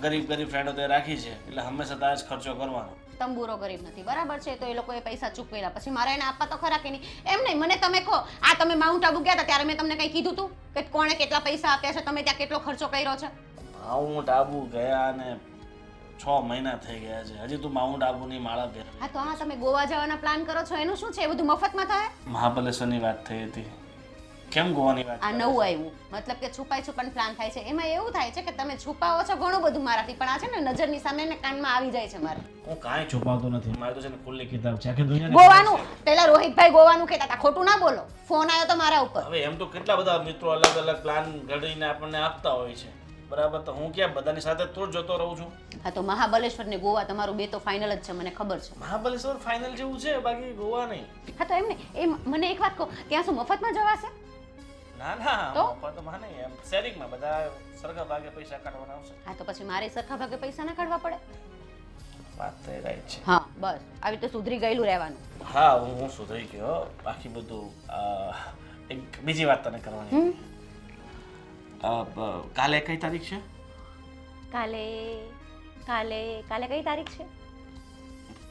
ગરીબ ફ્રેન્ડો તે રાખી છે, એટલે હંમેશા તારે જ ખર્ચો કરવાનો. તંબુરો ગરીબ નથી, બરાબર છે? તો એ લોકોએ પૈસા ચૂકવેલા, પછી મારે એને આપવા તો ખરા કે નહીં? એમ નહીં, મને તમે કહો, આ તમે માઉન્ટ આબુ ગયા હતા ત્યારે મેં તમને કંઈ કીધું હતું કે કોણે કેટલા પૈસા આપ્યા છે, તમે ત્યાં કેટલો ખર્ચો કર્યો છે? માઉન્ટ આબુ ગયા ને 6 મહિના થઈ ગયા છે, હજી તું માઉન્ટ આબુની માળા ફેરવે. હા તો હા, તમે ગોવા જવાના પ્લાન કરો છો એનું શું છે? એ બધું મફતમાં થાય? મહાબલેશ્વરની વાત થઈ હતી, કેમ ગોવાની વાત? આ નવું આવ્યું, મતલબ કે છુપાઈને પ્લાન થાય છે. એમાં એવું થાય છે કે તમે છુપાવો છો ઘણું બધું મારાથી, પણ આ છે ને નજરની સામે ને કાનમાં આવી જાય છે મારે. હું કાંઈ છુપાવતો નથી, મારે તો છે ને ખુલ્લી કિતાબ છે આખી દુનિયાને. ગોવાનું પેલા રોહિતભાઈ ગોવાનું કહેતા હતા, ખોટું ના બોલો. ફોન આવ્યો તો મારા ઉપર. હવે એમ તો કેટલા બધા મિત્રો અલગ અલગ પ્લાન ઘડીને આપણને આપતા હોય છે, બરાબર? તો હું ક્યાં બધાની સાથે તો જ જતો રહું છું. હા તો મહાબલેશ્વર ને ગોવા તમારું બે તો ફાઇનલ જ છે, મને ખબર છે. મહાબલેશ્વર ફાઇનલ જેવું છે, બાકી ગોવા નહીં. હા તો એમ ને, એ મને એક વાત કહો, ત્યાં શું મફતમાં જવાશે? ના તો? મફતમાં નહીં, એમ શેરિંગમાં બધા સરખા ભાગે પૈસા કાઢવાના આવશે. હા તો પછી મારે સરખા ભાગે પૈસા ના કાઢવા પડે? વાત થઈ રહી છે. હા બસ આવી રીતે સુધરી ગયેલું રહેવાનું. હા હું સુધરી ગયો, બાકી બધું એક બીજી વાત તને કરવાની. કાલે કઈ તારીખ છે? કાલે કઈ તારીખ છે?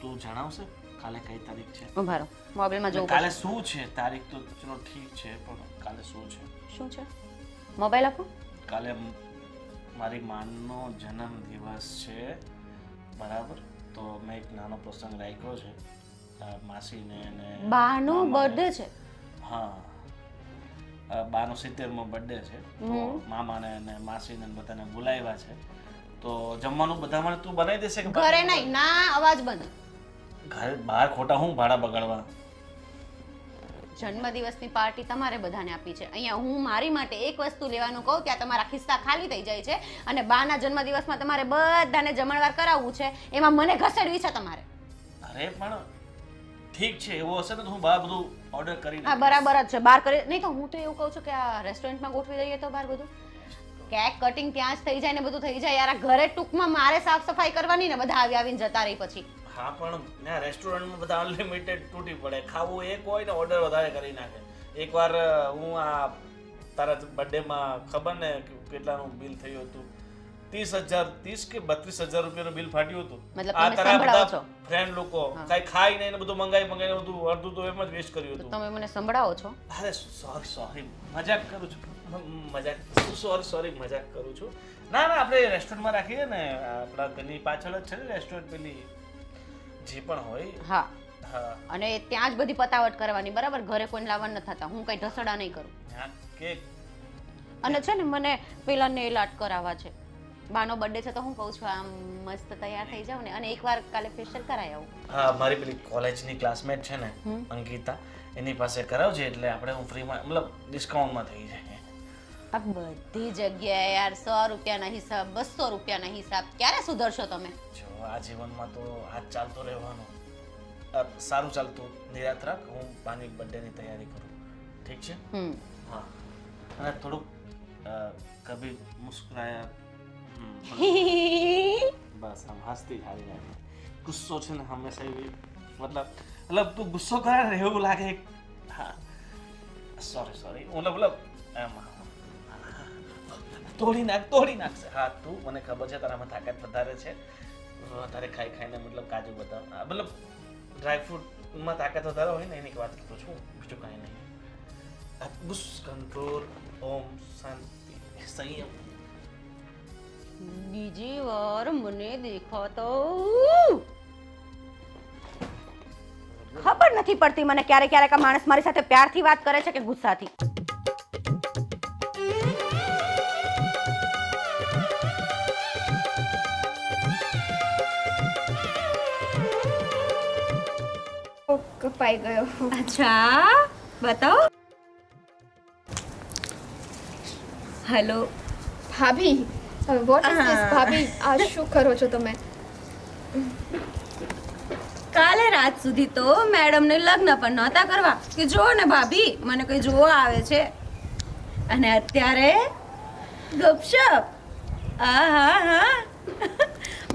તું જણાવશે કાલે કઈ તારીખ છે? ઉભા રહો, મોબાઈલમાં જોઉં. કાલે શું છે? તારીખ તો ચલો ઠીક છે, પણ કાલે શું છે? શું છે? મોબાઈલ આપો. કાલે મારી માનો જન્મદિવસ છે, બરાબર? તો મેં એક નાનો પ્રસંગ રાખ્યો છે, માસીને અને બાનો મામાને. બર્થડે છે? હા, બાનો 70મો બર્થડે છે, તો મામાને અને માસીને બધાને બોલાવ્યા છે. તો જમવાનું બધા માટે તું બનાવી દેશે કે ઘરે નહીં? ના, અવાજ બંધ. ઘરે બહાર ખોટા હું ભાડા બગાડવા? જન્મદિવસની પાર્ટી તમારે બધાને આપી છે. અહીંયા હું મારી માટે એક વસ્તુ લેવાનું કહું ત્યાં તમારા ખિસ્સા ખાલી થઈ જાય છે, અને બાના જન્મદિવસમાં તમારે બધાને જમણવાર કરાવવું છે, એમાં મને ઘસેડવી છે તમારે. અરે પણ ઠીક છે, એવું હશે ને તો હું બહાર બધું ઓર્ડર કરી હા બરાબર જ છે, બહાર કરી નહીં તો હું તો એવું કહું છું કે આ રેસ્ટોરન્ટમાં ગોઠવી દઈએ તો બહાર બધું કેક કટિંગ ત્યાં જ થઈ જાય ને બધું થઈ જાય. યાર આ ઘરે ટૂંકમાં મારે સાફ સફાઈ કરવાની ને બધા આવીને જતા રહી પછી. હા પણ ત્યાં રેસ્ટોરન્ટમાં બધા અનલિમિટેડ તૂટી પડે, ખાવું એક હોય ને ઓર્ડર વધારે કરી નાખે. એકવાર હું આ તારા બર્થડેમાં ખબર ને કેટલાનું બિલ થયું હતું, 30 કે 32,000 રૂપિયાનું બિલ ફાટ્યું હતું. મતલબ આ તમે તારા સંભળાવો બધા છો? ફ્રેન્ડ લોકો કાંઈ ખાઈ નહીં ને બધું મંગાવીને બધું અડધું તો એમ જ વેસ્ટ કર્યું હતું. તમે મને સંભળાવો છો? અરે સોરી મજાક કરું છું, મજાક કરું છું. ના આપણે રેસ્ટોરન્ટમાં રાખીએ ને, આપણા ઘરની પાછળ જ છે ને રેસ્ટોરન્ટ, પેલી જે પણ હોય. હા, હા, અને ત્યાં જ બધી પતાવટ કરવાની, બરાબર? ઘરે કોઈને લાવવા ન થતા, હું કઈ ઢસડા નહીં કરું. હા કેક. અને છે ને મને પેલા નેલ આર્ટ કરાવવા છે. બાનો બર્થડે છે તો હું કહું છું આમ મસ્ત તૈયાર થઈ જાવ ને, અને એકવાર કાલે ફેશિયલ કરાવી આવું. હા, મારી પેલી કોલેજની ક્લાસમેટ છે ને અંકિતા, એની પાસે કરાવજે, એટલે આપણે હું ફ્રીમાં મતલબ ડિસ્કાઉન્ટમાં થઈ જાય. આ બધી જગ્યાએ યાર 100 રૂપિયાના હિસાબ 200 રૂપિયાના હિસાબ ક્યારે સુધરશો તમે? જો આ જીવનમાં તો આ જ ચાલતું રહેવાનું. સારું ચાલતું નિરાત રાખ, હું પાની બર્થડેની તૈયારી કરું. ઠીક છે? હા. અને થોડુંક કભી મુસ્કરાયા. બસ આમ હસતી હારી લાગે. ગુસ્સો છે ને હંમેશા એવી મતલબ તું ગુસ્સો કરે ને એવું લાગે. હા સોરી મતલબ એમ તોડી નાખશે. હા તું મને ખબર છે તારામાં તાકાત વધારે છે, વધારે ખાઈને મતલબ કાજુ બદામ મતલબ ડ્રાયફ્રૂટમાં તાકાત વધારે હોય ને એની વાત કરતો છું, બીજું કાંઈ નહીં. બુસ કંટ્રોલ, ઓમ શાંતિ, સંયમ. બીજી વાર મને દેખો તો ખબર નથી પડતી મને ક્યારેક આ માણસ મારી સાથે પ્યારથી વાત કરે છે કે ગુસ્સાથી. કપાઈ ગયો. અચ્છા બતાવો. હેલો ભાભી, વોટ ઇઝ ધીસ ભાભી? આ શું કરો છો તમે? કાલે રાત સુધી તો મેડમને લગ્ન પણ નહોતા કરવા કે જો ને ભાભી મને કોઈ જોવા આવે છે, અને અત્યારે ગપશપ. હા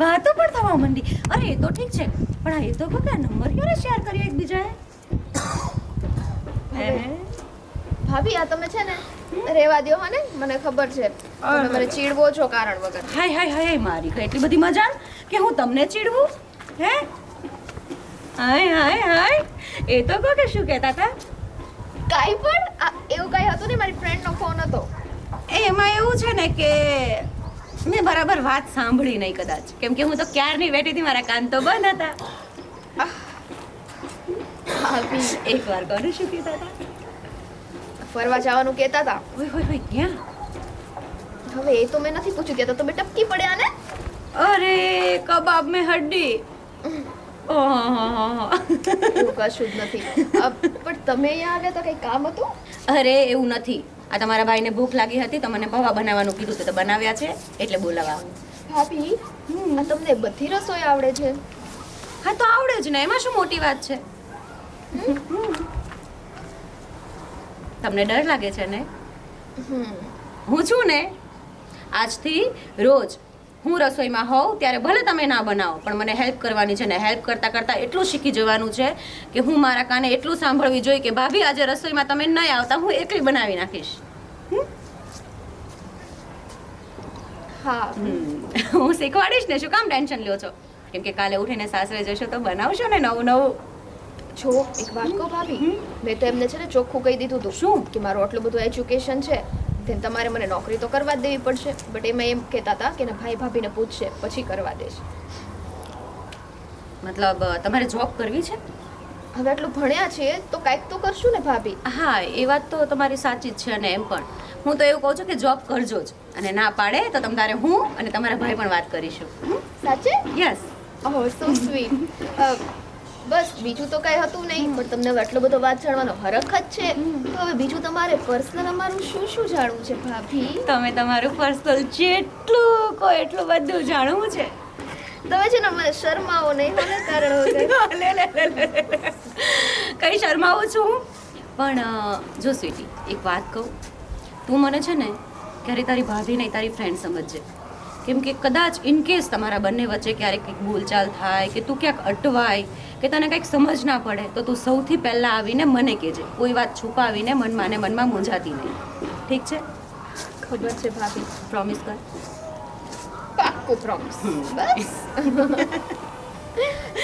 વાતો પણ થવા માંડી. અરે એ તો ઠીક છે, પણ એ તો ખબર નંબર ક્યારે શેર કર્યો એકબીજાએ? ભાભી આ તમે છે ને રેવા દ્યો હો ને, મને ખબર છે તમે મને ચીડવો છો કારણ વગર. હાય મારી કઈ એટલી બધી મજા કે હું તમને ચીડવું? હે હાય એ તો કહો કે શું કહેતા હતા? કાઈ પણ એવું કાઈ હતું ને, મારી ફ્રેન્ડનો ફોન હતો. એમાં એવું છે ને કે મેં બરાબર વાત સાંભળી નહીં કદાચ, કેમ કે હું તો ક્યારની બેઠી હતી, મારા કાન તો બંધ હતા. ભાભી એકવાર કોને શું કહેતા હતા? ફરવા જવાનું કહેતા હતા. ઓય ક્યાં? હવે એ તો મેં નથી પૂછ્યું, કે તો તમે ટપકી પડ્યા ને. અરે કબાબ મેં હડ્ડી. ઓહો એવું કશું જ નથી. પણ તમે અહીંયા આવ્યા તો કઈ કામ હતું? અરે એવું નથી, આ તમારા ભાઈને ભૂખ લાગી હતી તો મને પૌવા બનાવવાનું કીધું તો બનાવ્યા છે એટલે બોલાવા. ભાભી આ તમને બધી રસોઈ આવડે છે? હા તો આવડે જ ને, એમાં શું મોટી વાત છે? તમને ડર લાગે છે ને? હું છું ને, આજથી રોજ હું રસોઈમાં હોઉં ત્યારે ભલે તમે ના બનાવો પણ મને હેલ્પ કરવાની છે, ને હેલ્પ કરતાં કરતાં એટલું શીખી જવાનું છે કે હું મારા કાને એટલું સાંભળવી જોઈએ કે ભાભી આજે રસોઈમાં તમે નહીં આવતા, હું એકલી બનાવી નાખીશ. હા હું શીખવાડીશ ને, શું કામ ટેન્શન લ્યો છો? કેમ કે કાલે ઉઠીને સાસરે જશો તો બનાવશો ને નવું. જો એક વાત કહો ભાભી, મેં તો એમને છે ને ચોખ્ખું કહી દીધું હતું શું કે મારું આટલું બધું એજ્યુકેશન છે, તેમ તમારે મને નોકરી તો કરવા જ દેવી પડશે. બટ એમાં એમ કહેતા હતા કે ભાઈ ભાભીને પૂછશે પછી કરવા દેશે. મતલબ તમારે જોબ કરવી છે? હવે આટલું ભણ્યા છીએ તો કાંઈક તો કરશું ને ભાભી. હા એ વાત તો તમારી સાચી જ છે, અને એમ પણ હું તો એવું કહું છું કે જોબ કરજો જ, અને ના પાડે તો તમારે હું અને તમારા ભાઈ પણ વાત કરીશું. સાચે? યસ. ઓહ સો સ્વીટ. બસ બીજું તો કાંઈ હતું નહીં, પણ તમને હવે આટલો બધો વાત જાણવાનો હરખ જ છે, તો હવે બીજું તમારે પર્સનલ અમારું શું જાણવું છે ભાભી? તમે તમારું પર્સનલ જેટલું કહો એટલું બધું જાણવું છે. તમે છે ને મને શરમાવો નહીં મને કારણ વગર. કઈ શરમાવું છું? પણ જો સ્વીટી એક વાત કહું, તું મને છે ને ક્યારે તારી ભાભી નહીં તારી ફ્રેન્ડ સમજજે. કેમ કે કદાચ ઇનકેસ તમારા બંને વચ્ચે ક્યારેક કંઈક બોલચાલ થાય કે તું ક્યાંક અટવાય કે તને કંઈક સમજ ના પડે તો તું સૌથી પહેલાં આવીને મને કહેજે. કોઈ વાત છુપાવીને મનમાં ને મનમાં મૂંઝાતી નહીં. ઠીક છે? ખબર છે ભાભી. પ્રોમિસ કર. પાક્કું પ્રોમિસ. બસ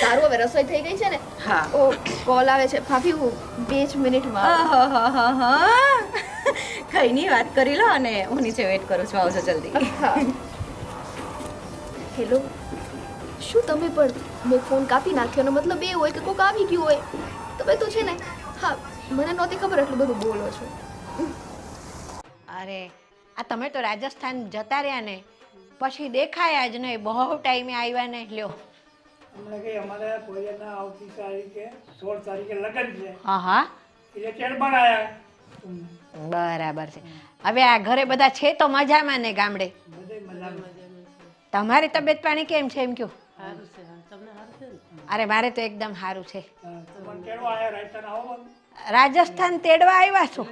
સારું, હવે રસોઈ થઈ ગઈ છે ને? હા. ઓ કોલ આવે છે ભાભી, હું 2 મિનિટમાં. કઈ નહીં, વાત કરી લો અને હું નીચે વેઇટ કરું છું, આવજો જલ્દી. હા. હેલો, શું તમે પણ મેં ફોન કાપી નાખ્યો? મતલબ એ હોય કે કોઈક આવી ગયું હોય. તમે તો છે ને, હા મને નહોતી ખબર એટલું બધું બોલો છો. અરે આ તમે તો રાજસ્થાન જતા રહ્યા ને પછી દેખાયા જ નહીં, બહુ ટાઈમે આવ્યા ને. લ્યો હમણાં કે અમારે કોરિયાના આવતી તારીખે 16 તારીખે લગ્ન છે, હા એટલે ચેડબાર આવ્યા. બરાબર છે. હવે આ ઘરે બધા છે તો મજામાં ને ગામડે? બધે મજામાં. તમારી તબિયત પાણી કેમ છે એમ કયો? અરે મારે તો એકદમ સારું છે. તમારે કેળો આયા રાજસ્થાન આવો પણ. રાજસ્થાન તેડવા આવ્યા છો?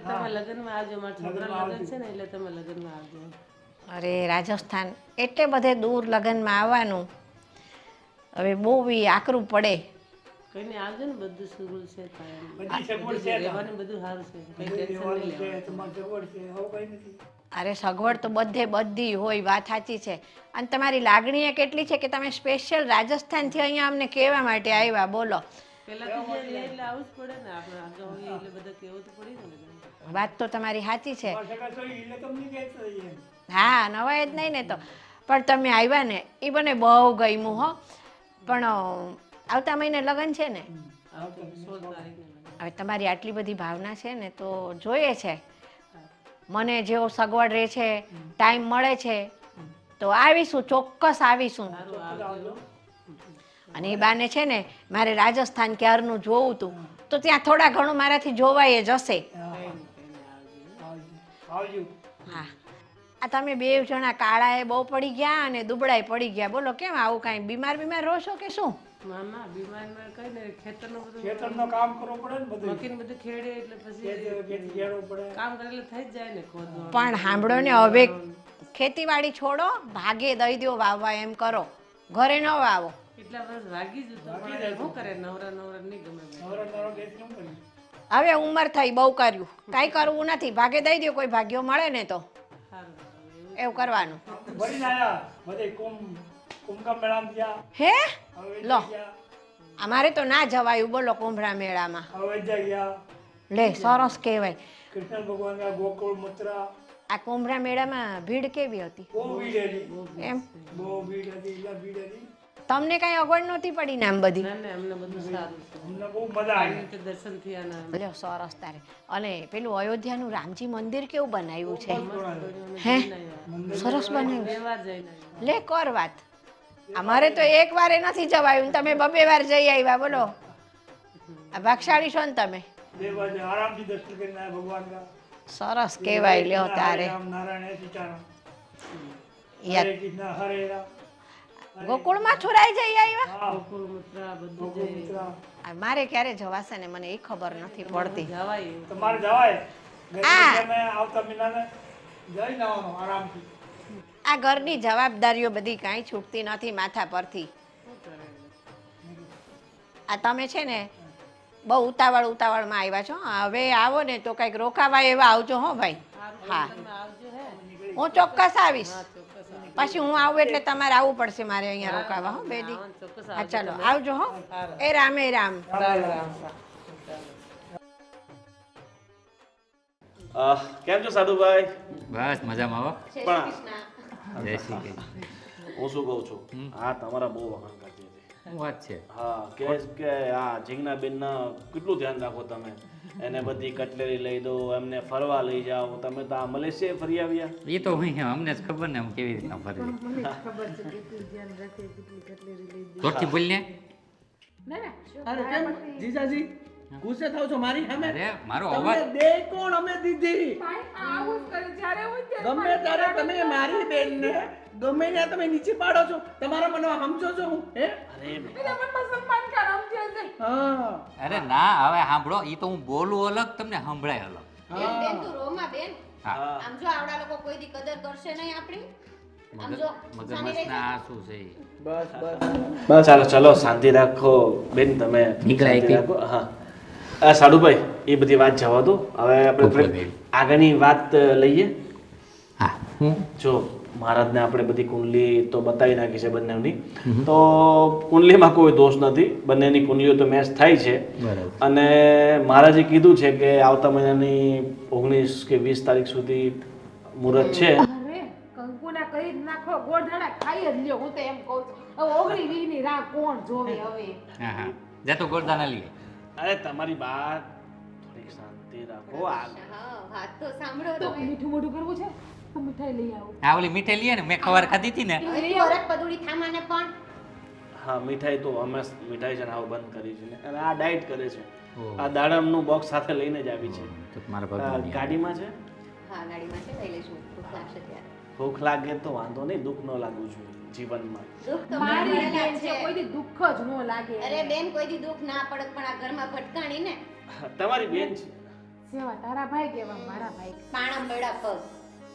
અરે રાજસ્થાન એટલે બધે દૂર લગ્નમાં આવવાનું હવે બહુ બી આકરું પડે. બધી સગવડ છે રહેવાનું છે, તમારે સગવડ છે, આવું કઈ નથી. અરે સગવડ તો બધે બધી હોય, વાત સાચી છે. અને તમારી લાગણી એ કેટલી છે કે તમે સ્પેશિયલ રાજસ્થાનથી અહીંયા અમને કહેવા માટે આવ્યા, બોલો. વાત તો તમારી સાચી છે. તમારે સગા છો ઈ એટલે તમને કહેતો હોય એમ. હા નવાય જ નહીં ને તો. પણ તમે આવ્યા ને એ મને બહુ ગમ્યું હો. પણ આવતા મહિને લગ્ન છે ને, હવે તમારી આટલી બધી ભાવના છે ને તો જોઈએ છે. મને જેવો સગવડ રહે છે, ટાઈમ મળે છે તો આવીશું, ચોક્કસ આવીશું. અને એ બાને છે ને મારે રાજસ્થાન ક્યારનું જોવું હતું તો ત્યાં થોડા ઘણું મારાથી જોવાય જશે. આવજો. હા આ તમે બે જણા કાળાએ બહુ પડી ગયા અને દુબળાએ પડી ગયા, બોલો કેમ આવું કાંઈ બીમાર રહો છો કે શું? ખેતરનું કામ કરવું પડે ને બધું. ખેતી ખેડવું પડે. પણ સાંભળો ને, હવે ખેતીવાડી છોડો, ભાગે દઈ દો વાવવા એમ કરો, ઘરે ન વાવો. નવરા બેસી શું કર્યું? હવે ઉંમર થઈ, બહુ કર્યું, કાંઈ કરવું નથી, ભાગે દઈ દો, કોઈ ભાગ્યો મળે ને તો એવું કરવાનું. ભરીને આયા બધે કુંભકા મેળામાં ગયા. હે હવે લો ગયા. અમારે તો ના જવાયું, બોલો કુંભરા મેળામાં. હવે ગયા. લે સરસ કહેવાય. કૃષ્ણ ભગવાન ગોકુળ મથુરા. આ કુંભરા મેળામાં ભીડ કેવી હતી? બહુ ભીડ હતી. એમ બહુ ભીડ હતી, એટલા ભીડ હતી. તમને કઈ અગવડ નહોતી પડી ને આમ બધી? અમને બહુ મજા આવી. લ્યો સરસ તારે. અને પેલું અયોધ્યાનું રામજી મંદિર કેવું બનાવ્યું છે? હે સરસ બનાવ્યું. લે કર વાત. અમારે તો એક વારે નથી જવાયું, તમે બબે વાર જઈ આવ્યા, બોલો. આ ભાગશાળી છો ને તમે. બે બાજુ આરામથી દર્શન કરીને આયા ભગવાનના. સરસ કહેવાય. લ્યો તારે રામ નારાયણ સીતારામ. યાર હરે કૃષ્ણ હરે રામ. ગોકુળમાં છુરાઈ જઈ આવ્યા? હા, ગોકુળ મથુરા. આ મારે ક્યારે જવાશે ને મને એ ખબર નથી પડતી. તમારે જવાય. આ. તમે આવતા મહિનાને જઈને આવવાનું આરામથી. આ ઘરની જવાબદારીઓ બધી કાંઈ છૂટતી નથી માથા પરથી. આ તમે છે ને બહુ ઉતાવળમાં આવ્યા છો. હવે આવો ને તો કંઈક રોકાવા એવા આવજો હો ભાઈ. હા હું ચોક્કસ આવીશ. પછી હું આવું એટલે તમારે આવવું પડશે મારે અહીંયા રોકાવા હો બેદી. હા ચાલો આવજો હો. એ રામ એ રામ. કેમ છો સાધુભાઈ? બસ મજામાં હો. પણ જય શ્રી કૃષ્ણ. હું શું કહું છું, હા તમારા બહુ વખાણ કરતી હતી. શું વાત છે? હા કે આ જીજ્ઞાબેનના કેટલું ધ્યાન રાખો તમે. એને બધી કટલેરી લઈ દો, એમને ફરવા લઈ જાઓ. તમે તો આ મલેશિયા ફરી આવ્યા. એ તો અમને જ ખબર ને કેવી રીતના ફરવી. જોરથી બોલને. અરે કેમ જીજાજી ગુસ્સે થાવ છો મારી સામે? અરે મારો તમને અવાજ દે કોણ અમે દીધી? ગમે ત્યારે તમે મારી બેનને ગમે ત્યાં તમે નીચે પાડો છો. તમારા મનમાં સમજો છો હું? હે હા. અરે ના હવે સાંભળો, એ તો હું બોલું અલગ, તમને સંભળાય અલગ. બેન બેન તું રોમાં બેન. હા આમ જો આવડા લોકો કોઈ દી કદર કરશે નહીં આપણી. આમ જો મગજના આ શું છે ઈ? બસ બસ ચાલો ચાલો શાંતિ રાખો બેન, તમે નીકળાય શાંતિ કે? રાખો. હા સાધુભાઈ એ બધી વાત જવા દો. હવે આપણે બરાબર. આગળની વાત લઈએ. હા હું જો મહારાજને આપણે બધી કુંડલી તો બતાવી નાખી છે બંનેની. તો કુંડલીમાં કોઈ દોષ નથી, બંનેની કુંડલીઓ તો મેચ થાય છે. બરાબર. અને મહારાજે કીધું છે કે આવતા મહિનાની 19 કે 20 તારીખ સુધી મુહૂર્ત છે. અરે કંકુના કરી જ નાખો, ગોળધાડા ખાઈ જ લ્યો. હું તો એમ કહું છું, હવે 19-20 ની રાહ કોણ જોવે હવે? હા હા જા તો ગોરદાના લઈએ. અરે તમારી વાત થોડીક શાંતિ રાખો. હા વાત તો સાંભળો તો તમે. મીઠું મોઢું કરવું છે તો મીઠાઈ લઈ આવો. આ ઓલી મીઠાઈ લઈએ ને, મેં ખબર ખાધી હતી ને. વરખ પદુડી થામાને પણ હા મીઠાઈ તો અમે મીઠાઈ છે ને આવું બંધ કરી છે ને અને આ ડાયટ કરે છે આ દાડમનું બોક્સ સાથે લઈને જ આવી છે તો મારા ભાગમાં ગાડીમાં છે હા ગાડીમાં છે લઈ લઈશું ભૂખ લાગશે ત્યારે ભૂખ લાગે તો વાંધો નહીં દુઃખ ન લાગવું જોઈએ જીવનમાં દુઃખ તો મારી મને બેન લાગે છે છે. કોઈ દી દુઃખ જ ન લાગે અરે બેન કોઈ દી દુઃખ ના પડત પણ આ ઘરમાં ભટકાણી ને તમારી બેન છે સેવા તારા ભાઈ કેવા મારા ભાઈ પાણા બળા પગ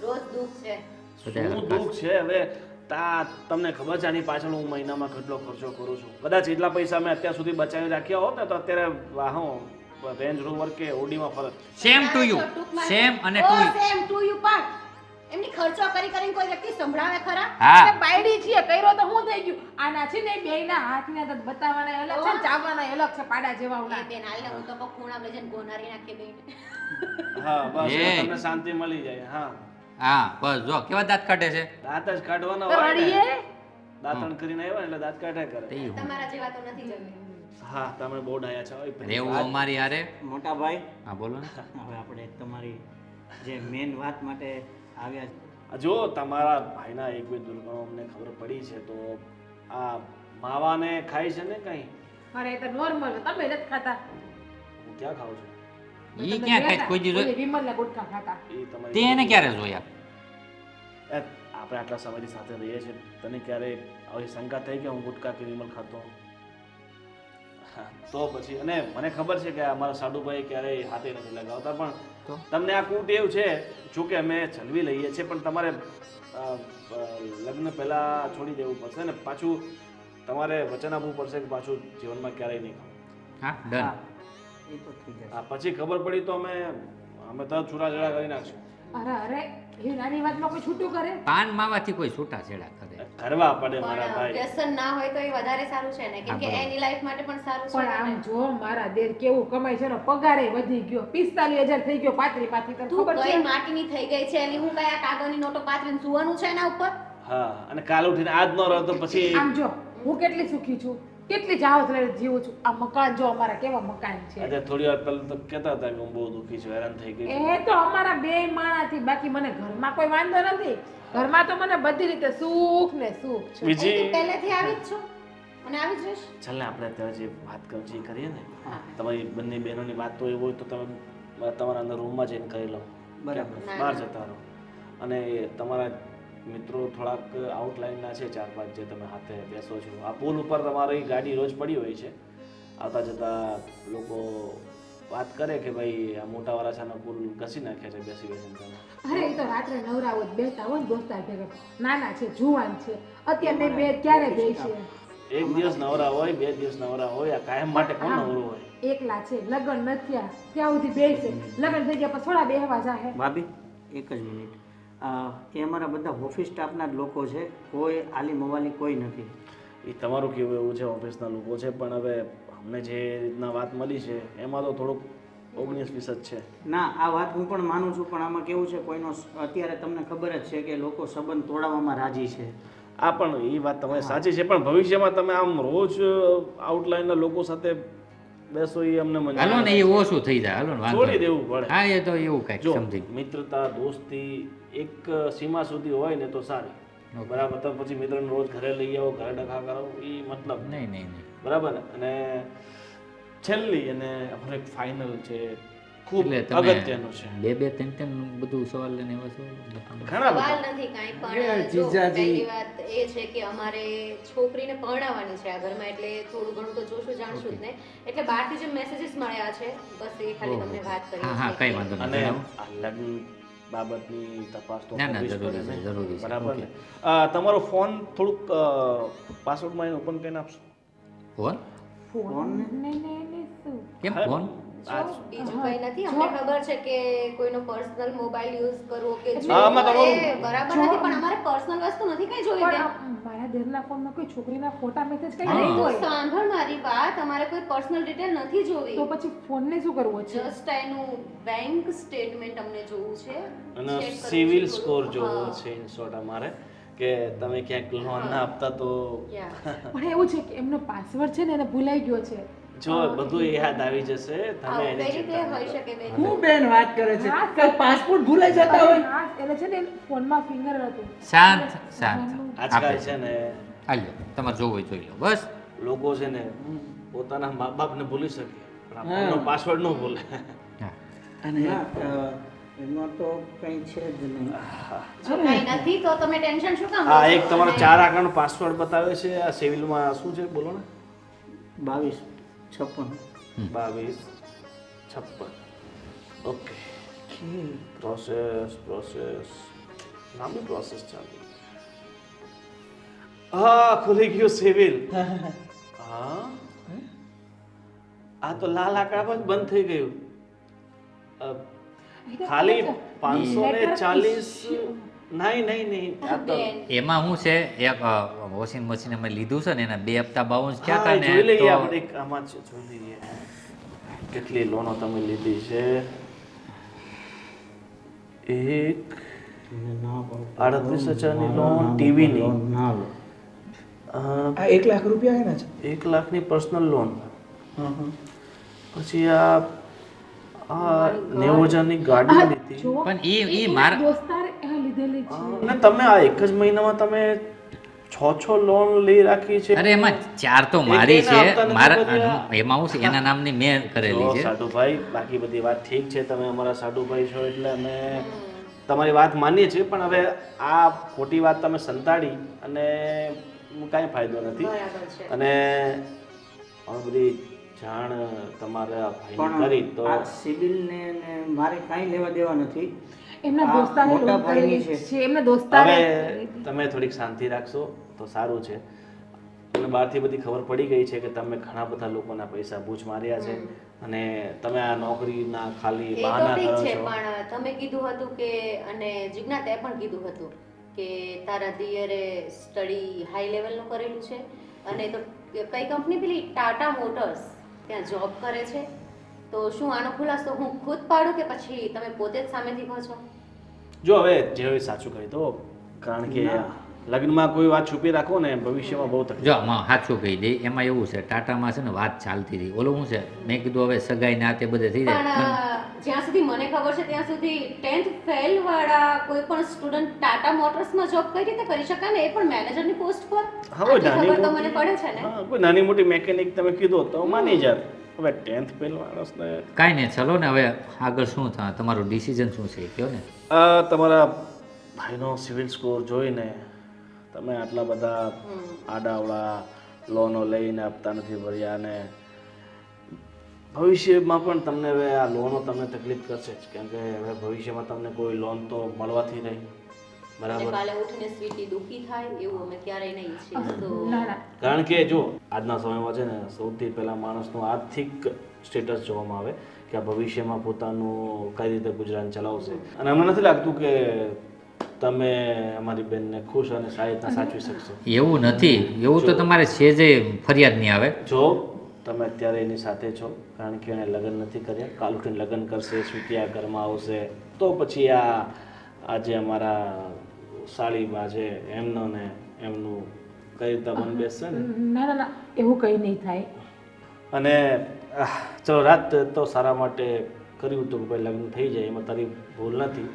રોજ દુઃખ છે શું દુઃખ છે હવે તમને ખબર છે આની પાછળ હું મહિનામાં કેટલો ખર્ચો કરું છું કદાચ એટલા પૈસા મેં અત્યાર સુધી બચાવી રાખ્યા હોત ને તો અત્યારે વાહો રેન્જ રોવર કે ઓડીમાં ફરક સેમ ટુ યુ ટૂંકમાં- સેમ અને ઓ, to you same to you પણ એમની ખર્ચો કરી કરીને કોઈ વ્યક્તિ સંભળાવે ખરા હા અરે બાયડી છીએ કર્યો તો હું થઈ ગયું આના છે ને બેયના હાથના તો બતાવવાના અલગ છે ને ચાવવાના અલગ છે પાડા જેવા એ ઉલા બેન હાલને હું તો કહું ખૂણામાં લઈ જઈને ગોનારી નાખી બેન હા બસ એ. તમને શાંતિ મળી જાય હા હા બસ જો કેવા દાંત કાઢે છે દાંત જ કાઢવાના તો હોય ને. રડીએ દાંતણ કરીને આવ્યા એટલે દાંત કાઢ્યા કરે તે હું. તમારા જેવા તો નથી જમે હા તમે બહુ ડાયા છો ઓય, પેલી રહેવું વાત- અમારી હારે મોટા ભાઈ હા બોલો ને હવે આપણે તમારી જે મેન વાત માટે આવ્યા છે જો તમારા ભાઈના એક બે દુર્ગણો અમને ખબર પડી છે તો આ માવાને ખાય છે ને કઈ અરે એ તો નોર્મલ તમે નથી ખાતા હું ક્યાં ખાઉં છું ઈ ક્યાં ખાય કોઈ દી જોઈ વિમલના ગુટકા ખાતા એ તમારી તે એને ક્યારે જોયા એ, આપણે આટલા સમયથી સાથે રહીએ છીએ તને ક્યારે આવી શંકા થઈ કે હું ગુટકા કે વિમલ ખાતો હોઉં? હા, તો પછી અને મને ખબર છે કે અમારા સાડુભાઈ ક્યારેય હાથે નથી લગાવતા પણ તો? તમને આ કુટેવ છે જો કે અમે ચલવી લઈએ છીએ પણ તમારે લગ્ન પહેલા છોડી દેવું પડશે ને પાછું તમારે વચન આપવું પડશે કે પાછું જીવનમાં ક્યારેય નહીં ખાવું હા ડન એ તો થઈ જશે આ પછી ખબર પડી તો અમે તો છૂટાછેડા કરી નાખશું અરે એ નાની વાતમાં કોઈ છૂટું કરે પાન માવાથી કોઈ છૂટા છેડા કરે કરવા પડે મારા પણ ભાઈ વ્યસન ના હોય તો એ વધારે સારું છે ને કેમ કે હા, બરાબર. એની લાઈફ માટે પણ સારું છે પણ ને. આમ જો મારા દેર કેવું કમાય છે ને પગારે વધી ગયો 45,000 થઈ ગયો 35 માંથી તને તું ખબર કઈ છે માટીની થઈ ગઈ છે એની હું કયા કાગળની નોટો પાથરીને સુવાનું છે એના ઉપર હા અને કાલ ઉઠીને આજ ન રહો તો પછી આમ જો હું કેટલી સુખી છું કેટલી ચાહત લઈને જીવું છું આ મકાન જો અમારા કેવા મકાન છે આજે થોડી વાર પહેલા તો કહેતા હતા કે હું બહુ દુઃખી છું હેરાન થઈ ગઈ છું. એ તો અમારા બે માણાથી બાકી મને ઘરમાં કોઈ વાંધો નથી ઘરમાં તો મને બધી રીતે સુખ ને સુખ છે એ બીજી તું પહેલેથી આવી જ છો અને આવી જ રહીશ ચાલ ને આપણે અત્યારે જે વાત કરી છે એ કરીએ ને હા. તમારી બંને બહેનોની વાત તો એવું હોય તો તમે તમારા અંદર રૂમમાં જઈને કરી લો બરાબર. ના, બહાર ના. જતા રહો અને તમારા મિત્રો થોડાક આઉટલાઇનના છે 4-5 જે તમે હાથે બેસો છો આ પુલ ઉપર તમારી ગાડી રોજ પડી હોય છે આવતા જતા લોકો વાત કરે કે ભાઈ આ મોટા વરાછાનો પુલ ઘસી નાખે છે બેસી બેસીને તમે અરે એ તો રાત્રે નવરા હોય તો બેસતા હોય ને દોસ્તાર ભેગા નાના છે જુવાન છે અત્યારે બે ક્યારે બેસીએ એક દિવસ નવરા હોય 2 દિવસ નવરા હોય આ કાયમ માટે કોણ નવરું હોય એકલા છે લગ્ન નથી થયા ત્યાં સુધી બેસે લગ્ન થઈ ગયા પછી થોડા બેહવા જાહે ભાભી એક જ મિનિટ એ અમારા બધા ઓફિસ સ્ટાફના જ લોકો છે કોઈ આલી મવાલી કોઈ નથી એ તમારું કેવું એવું છે ઓફિસના લોકો છે પણ હવે અમને જે રીતના વાત મળી છે એમાં તો થોડુંક 19-20 જ છે ના આ વાત હું પણ માનું છું પણ આમાં કેવું છે કોઈનો અત્યારે તમને ખબર જ છે કે લોકો સંબંધ તોડાવવામાં રાજી છે આ પણ એ વાત તમારી સાચી છે પણ ભવિષ્યમાં તમે આમ રોજ આઉટલાઈનના લોકો સાથે બેસો એ અમને મંજૂર હાલો ને નથી. એ ઓછું થઈ જાય હાલો ને વાંધો છોડી નહીં. દેવું પડે હા એ તો એવું કઈક જો સમજી મિત્રતા દોસ્તી એક સીમા સુધી હોય ને તો સારી Okay. બરાબર તો પછી મિત્રને રોજ ઘરે લઈ આવો ઘરે ડખા કરો એ મતલબ નહીં નહીં નહીં બરાબર ને અને છેલ્લી અને આપણે એક ફાઇનલ છે ખૂબ એટલે તમે અગત્યનું છે બે ત્રણ બધું સવાલ લઈને એવા સવાલ ઘણા સવાલ બધા નથી કાંઈ પણ જો પહેલી વાત એ છે કે અમારે છોકરીને પરણાવવાની છે આ ઘરમાં એટલે થોડું ઘણું તો જોશું જાણશું જ ને એટલે બહારથી જે મેસેજીસ મળ્યા છે બસ એ ખાલી તમને વાત કરી હા હા છે કઈ વાંધો અને નહીં આ લગ્ન બાબતની તપાસ તો ના, ના, કરવી જ જરૂરી પડે છે, ને. જરૂરી છે. બરાબર Okay. ને તમારો ફોન થોડુંક પાસવર્ડમાં એને ઓપન કરીને આપશો ફોન ફોન ને શું કેમ હા, ફોન આજ બીજું કઈ નથી અમને ખબર છે કે કોઈનો પર્સનલ મોબાઈલ યુઝ કરવો કે હા, આમાં જોવો તમારું- એ બરાબર નથી પણ અમારે પર્સનલ વસ્તુ નથી કઈ જોઈ પણ બેન. આ મારા દેરના ફોનમાં કોઈ છોકરીના ફોટા મેસેજ કઈ હા. નહીં તું હોય સાંભળ મારી વાત અમારે કોઈ પર્સનલ ડિટેલ નથી જોવી તો પછી ફોનને શું કરવો છે જસ્ટ એનું બેંક સ્ટેટમેન્ટ અમને જોવું છે અને check કરવું સિવિલ છે સ્કોર થોડું. જોવો હા. છે ઇન શોર્ટ અમારે કે તમે ક્યાંક લોન ના આપતા તો Yeah. પણ એવું છે કે એમનો પાસવર્ડ છે ને એને ભૂલાઈ ગયો છે જો બધું એ યાદ આવી જશે તમે આવું એની કઈ ચિંતા રીતે ના હોઈ કરો. શકે બેન હું બેન વાત કરે છે હા, કે પાસપોર્ટ ભૂલાઈ જતા હોય હા, એને છે ને ફોનમાં ફિંગર હતું શાંત શાંત આજકાલ આપે છે ને હાલો તમારે જોવું હોય જોઈ લો બસ લોકો છે ને પોતાના મા બાપને ભૂલી શકે પણ આ ફોનનો પાસવર્ડ ન ભૂલે. અને એમાં તો કંઈ છે જ નહીં. જો કાંઈ નથી તો તમે ટેન્શન શું કામ લો આ છો? એક તમારો 4 આંકડાનો પાસવર્ડ બતાવે છે. આ સિવિલમાં શું છે બોલો ને? 2256. 2256. ઓકે. પ્રોસેસ નામની પ્રોસેસ ચાલુ. હા, ખુલી ગયું સિવિલ. હા, આ તો લાલ આંકડા પર જ બંધ થઈ ગયું. ખાલી 540. નહીં આ તો એમાં શું છે એક વોશિંગ મશીન અમે લીધું છે ને એના 2 હપ્તા બાઉન્સ થયા હા, હતા એ જોઈ ને લઈએ તો આપણે એક આમાં જ જોઈ લઈએ કેટલી લોનો તમે લીધી છે. એક 38,000ની લોન ટીવીની, ના લો. આ 1 લાખ રૂપિયા એના છે. 1 લાખની પર્સનલ લોન, પછી આ 90,000ની ગાડી લીધી. પણ ઈ મારા દોસ્તાર લીધેલી છે. અને તમે આ એક જ મહિનામાં તમે 6 લોન લઈ રાખી છે. અરે એમાં 4 તો મારી એક છે એના હપ્તા નથી મારા ભર્યા. એમાં હું છે એના નામની મેં કરેલી જો છે. સાડુભાઈ, બાકી બધી વાત ઠીક છે, તમે અમારા સાડુભાઈ છો એટલે અમે તમારી વાત માનીએ છીએ, પણ હવે આ ખોટી વાત તમે સંતાડી અને કાંઈ ફાયદો નથી. બરાબર છે. અને અમે બધી જાણ તમારા ભાઈને કરી પણ તો આ સિવિલને ને મારે કાંઈ લેવા દેવા નથી. એમના આ દોસ્તારે મોટા લોન ભાઈની કરેલી છે. છે. એમના દોસ્તારે હવે તમે થોડીક શાંતિ રાખશો તો સારું છે. અને બહારથી બધી ખબર પડી ગઈ છે કે તમે ઘણા બધા લોકોના પૈસા બૂચ માર્યા છે અને તમે આ નોકરીના ખાલી એ તો બહાના ઠીક કરો છે, છો. પણ તમે કીધું હતું કે અને જિજ્ઞા તે પણ કીધું હતું કે તારા દિયરે સ્ટડી હાઈ લેવલનું કરેલું છે અને તો કઈ કંપની પેલી ટાટા મોટર્સ ત્યાં જોબ કરે છે. તો શું આનો ખુલાસો હું ખુદ પાડું કે પછી તમે પોતે જ સામેથી કહો છો? જો હવે જે હોય સાચું કહી દો, કારણ કે લગ્નમાં કોઈ વાત છુપી રાખો ને ભવિષ્યમાં બહુ તકલીફ. જો આમાં સાચું કહી દઈ એમાં એવું છે ટાટામાં છે ને વાત ચાલતી હતી ઓલું શું છે મેં કીધું હવે સગાઈ ના તે બધે થઈ જાય પણ જ્યાં સુધી મને ખબર છે ત્યાં સુધી 10th ફેલ વાળા કોઈ પણ સ્ટુડન્ટ ટાટા મોટર્સમાં જોબ કઈ રીતે કરી શકે ને એ પણ મેનેજરની પોસ્ટ પર? હા, કોઈ આટલી નાની ખબર તો મને મોટી પડે છે ને. હા, કોઈ નાની મોટી મેકેનિક તમે કીધો તો માની જાત. હવે 10th ફેલ માણસને કાંઈ નહીં ચલો ને હવે આગળ શું થાય તમારું ડિસિઝન શું છે એ કહો ને. આ તમારા ભાઈનો સિવિલ સ્કોર જોઈને તમે આટલા બધા આડાવડા લોનો લઈને આપતા નથી ભર્યા અને ભવિષ્યમાં પણ તમને હવે આ લોનો તમને તકલીફ કરશે જ, કેમ કે હવે ભવિષ્યમાં તમને કોઈ લોન તો મળવાથી નહીં. અને બરાબર? કાલે ઉઠીને સ્વીટી દુખી થાય એવું અમે ક્યારેય નહીં ઈચ્છીએ. ના ના કારણ કે જો આજના સમયમાં છે ને સૌથી પહેલાં માણસનું આર્થિક સ્ટેટસ જોવામાં આવે કે આ ભવિષ્યમાં પોતાનું કઈ રીતે ગુજરાન ચલાવશે. અને અમને નથી લાગતું કે તમે અમારી બેનને ખુશ અને સારી રીતના સાચવી શકશો. એવું નથી એવું તો તમારે સેજે ફરિયાદ નહીં આવે. જો તમે અત્યારે એની સાથે છો કારણ કે એણે લગ્ન નથી કર્યા, કાલ ઉઠીને લગ્ન કરશે, સ્વીટી આ ઘરમાં આવશે તો પછી આજે અમારા સાળીમાં છે એમનો ને એમનું કઈ રીતે મન બેસશે ને. ના ના ના એવું કંઈ નહીં થાય. અને ચલો રાત તો સારા માટે કર્યું હતું કે ભાઈ લગ્ન થઈ જાય, એમાં તારી ભૂલ નથી,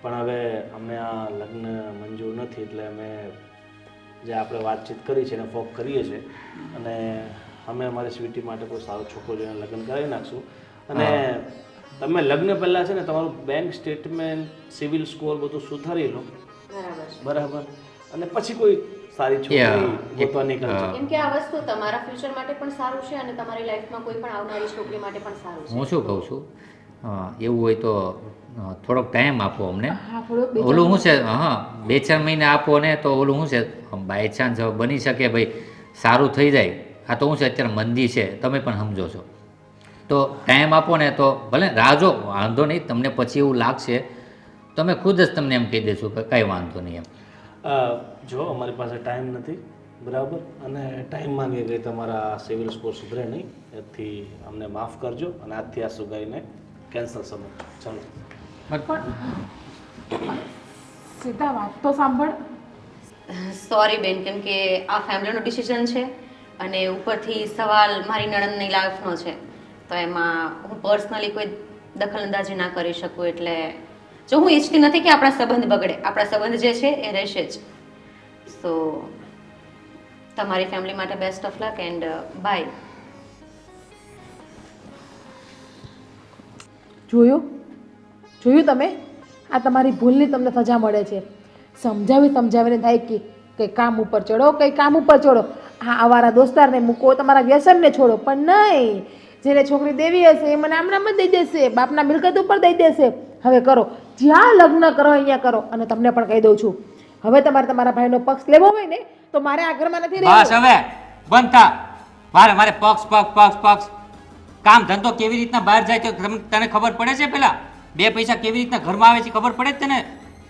પણ હવે અમને આ લગ્ન મંજૂર નથી એટલે અમે જે આપણે વાતચીત કરી છે એને ફોક કરીએ છીએ અને અમે અમારી સ્વીટી માટે કોઈ સારો છોકરો જોઈને લગ્ન કરાવી નાખશું. અને તમે લગ્ન પહેલાં છે ને તમારું બેંક સ્ટેટમેન્ટ, સિવિલ સ્કોર બધું સુધારી લો. બરાબર છે. બરાબર? અને પછી કોઈ સારી છોકરી ગોતવાની કરજો. કેમ કે આ વસ્તુ તમારા ફ્યુચર માટે પણ સારું છે અને તમારી લાઈફમાં કોઈ પણ આવનારી છોકરી માટે પણ સારું છે. હું શું કહું છું એવું હોય તો થોડોક ટાઈમ આપો અમને. હા થોડોક ઓલું શું છે હા 2-4 મહિના આપો ને તો ઓલું શું છે બાય ચાન્સ બની શકે ભાઈ સારું થઈ જાય. આ તો શું છે અત્યારે મંદી છે તમે પણ સમજો છો તો ટાઈમ આપો ને તો ભલે રાહ જો વાંધો નહીં, તમને પછી એવું લાગશે તો અમે ખુદ જ તમને એમ કહી દઈશું કે કાંઈ વાંધો નહીં એમ. જો અમારી પાસે ટાઈમ નથી બરાબર, અને ટાઈમ માંગે ગઈ તમારા સિવિલ સ્કોર સુધરે નહીં, એથી અમને માફ કરજો અને આજથી આ સુગાઈને કેન્સલ સમજો. ચાલો સીધા વાત તો સાંભળ. સોરી બેન, કેમ કે આ ફેમિલીનો ડિસિઝન છે અને ઉપરથી સવાલ મારી નણંદની લાઈફનો છે તો એમાં હું પર્સનલી કોઈ દખલઅંદાજી ના કરી શકું. એટલે જો હું ઈચ્છતી નથી કે આપણા સંબંધ બગડે, આપણા સંબંધ જે છે એ રહેશે જ. સો તમારી ફેમિલી માટે best of luck and bye. જોયું જોયું તમે આ તમારી ભૂલની તમને સજા મળે છે. સમજાવીને થાય કે કંઈ કામ ઉપર ચડો કંઈ કામ ઉપર ચડો. હા આવારા દોસ્તારને મૂકો તમારા વ્યસનને છોડો પણ નહીં. જેને છોકરી દેવી હશે એ મને આમનામ જ દઈ દેશે, બાપના મિલકત ઉપર દઈ દેશે. હવે કરો જ્યાં લગ્ન કરો અહીંયા કરો. અને તમને પણ કહી દઉં છું હવે તમારે તમારા ભાઈનો પક્ષ લેવો હોય ને તો મારે આ ઘરમાં નથી રહેવું. બસ હવે બંધ થા. મારે પક્ષ કામ ધંધો કેવી રીતના બહાર જાય તો તને ખબર પડે છે? પેલા 2 પૈસા કેવી રીતના ઘરમાં આવે છે ખબર પડે જ તને?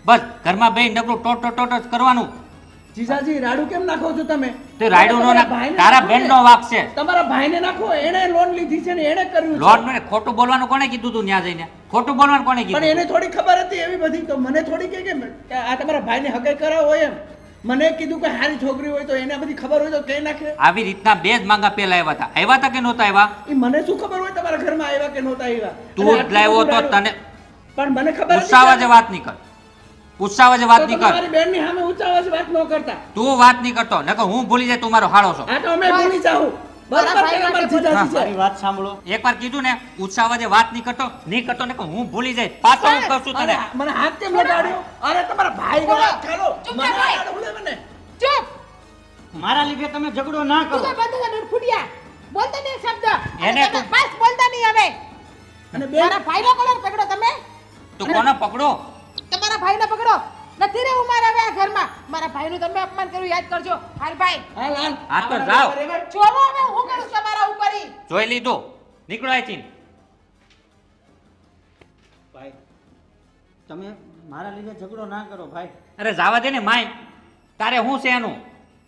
બસ ઘરમાં બે નકરું ટોટ જ કરવાનું. જીજાજી રાડુ કેમ નાખો છો તમે? તે રાયડું નો નાખ, તારા બેનનો વાક છે. તમારા ભાઈને નાખો, એણે લોન લીધી છે ને એણે કર્યું છે. લોન ને ખોટું બોલવાનું કોણે કીધું તું ત્યાં જઈને? ખોટું બોલવાનું કોણે પણ કીધું? એને થોડી ખબર હતી એવી બધી, તો મને થોડી કે આ તમારા ભાઈને હગાઈ કરાવો હોય એમ. મને કીધું કે હારી છોકરી હોય તો એને બધી ખબર હોય તો કઈ નાખે. આવી રીતના 2 જ માંગા પેલા આવ્યા હતા કે નહોતા આવ્યા? એ મને શું ખબર હોય તમારા ઘરમાં આવ્યા કે નહોતા આવ્યા? તું જ લાવ્યો તો તને પણ મને ખબર હતી. ઉત્સાહ વાત નહીં કર, ઉત્સાહ વાત નહીં કર. તમારી બેનની સામે ઊંચા અવાજે વાત ન કરતા. તું વાત નહીં કરતો નકર હું ભૂલી જાય તું મારો હાળો છો. આ તો અમે ભૂલી જાઉં. બરાબર છે અમારા જીજાજી છે. મારી વાત સાંભળો. એકવાર કીધું ને ઉત્સાહ વાત નહીં કરતો નકર હું ભૂલી જાય. પાછો હું કહું છું તને. અરે, મને હાથ કેમ લગાડ્યો? અરે તમારા ભાઈ વાત ખાલો. મને લગાડો મને. ચૂપ મારા લીધે તમે ઝઘડો ના કરો. તું તો બંધ કર ફૂટિયા બોલતા નહીં શબ્દ. એને તમે તું- બસ બોલતા નહીં હવે. અને બેન મારા ભાઈનો કલર પકડો તમે. તું કોને પકડો? તમારા ભાઈને પકડો. નથી રહેવું મારે હવે આ ઘરમાં. મારા ભાઈનું તમે અપમાન કર્યું યાદ કરજો. હાલ ભાઈ હાલ હાલ. આ તો જાઓ. જોવો હવે હું કરું છું તમારા ઉપર ઈ. જોઈ લીધું, નીકળો અહીંથી. ભાઈ તમે મારા લીધે ઝઘડો ના કરો ભાઈ. અરે જાવા દે ને માય, તારે શું છે એનું?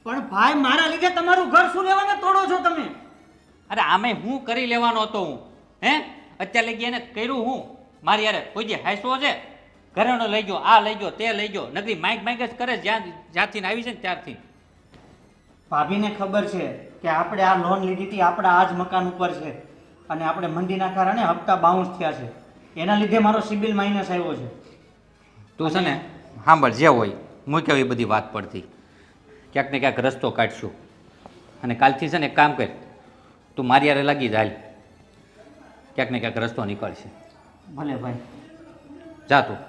પણ ભાઈ મારા લીધે તમારું ઘર શું લેવાને તોડો છો તમે? અરે આમે હું કરી લેવાનો હતો હું? હે અત્યારે લઈ ગયા એને કર્યું હું? મારી યારે કોઈ જે હાઈસો છે ઘરેણો લઈ ગયો, આ લઈ ગયો, તે લઈ ગયો, નકરી માઇક જ કરે જ્યાંથી આવી છે ને ત્યારથી. ભાભીને ખબર છે કે આપણે આ લોન લીધી હતી આપણા આ જ મકાન ઉપર છે અને આપણે મંદીના કારણે હપ્તા બાઉન્સ થયા છે. એના લીધે મારો સિબિલ માઇનસ આવ્યો છે. તું છે ને સાંભળ, જે હોય મૂક એવી બધી વાત પડતી. ક્યાંક ને ક્યાંક રસ્તો કાઢશું. અને કાલથી છે ને એક કામ કર, તું મારી યારે લાગી જાય, ક્યાંક ને ક્યાંક રસ્તો નીકળશે. ભલે ભાઈ. જા તું.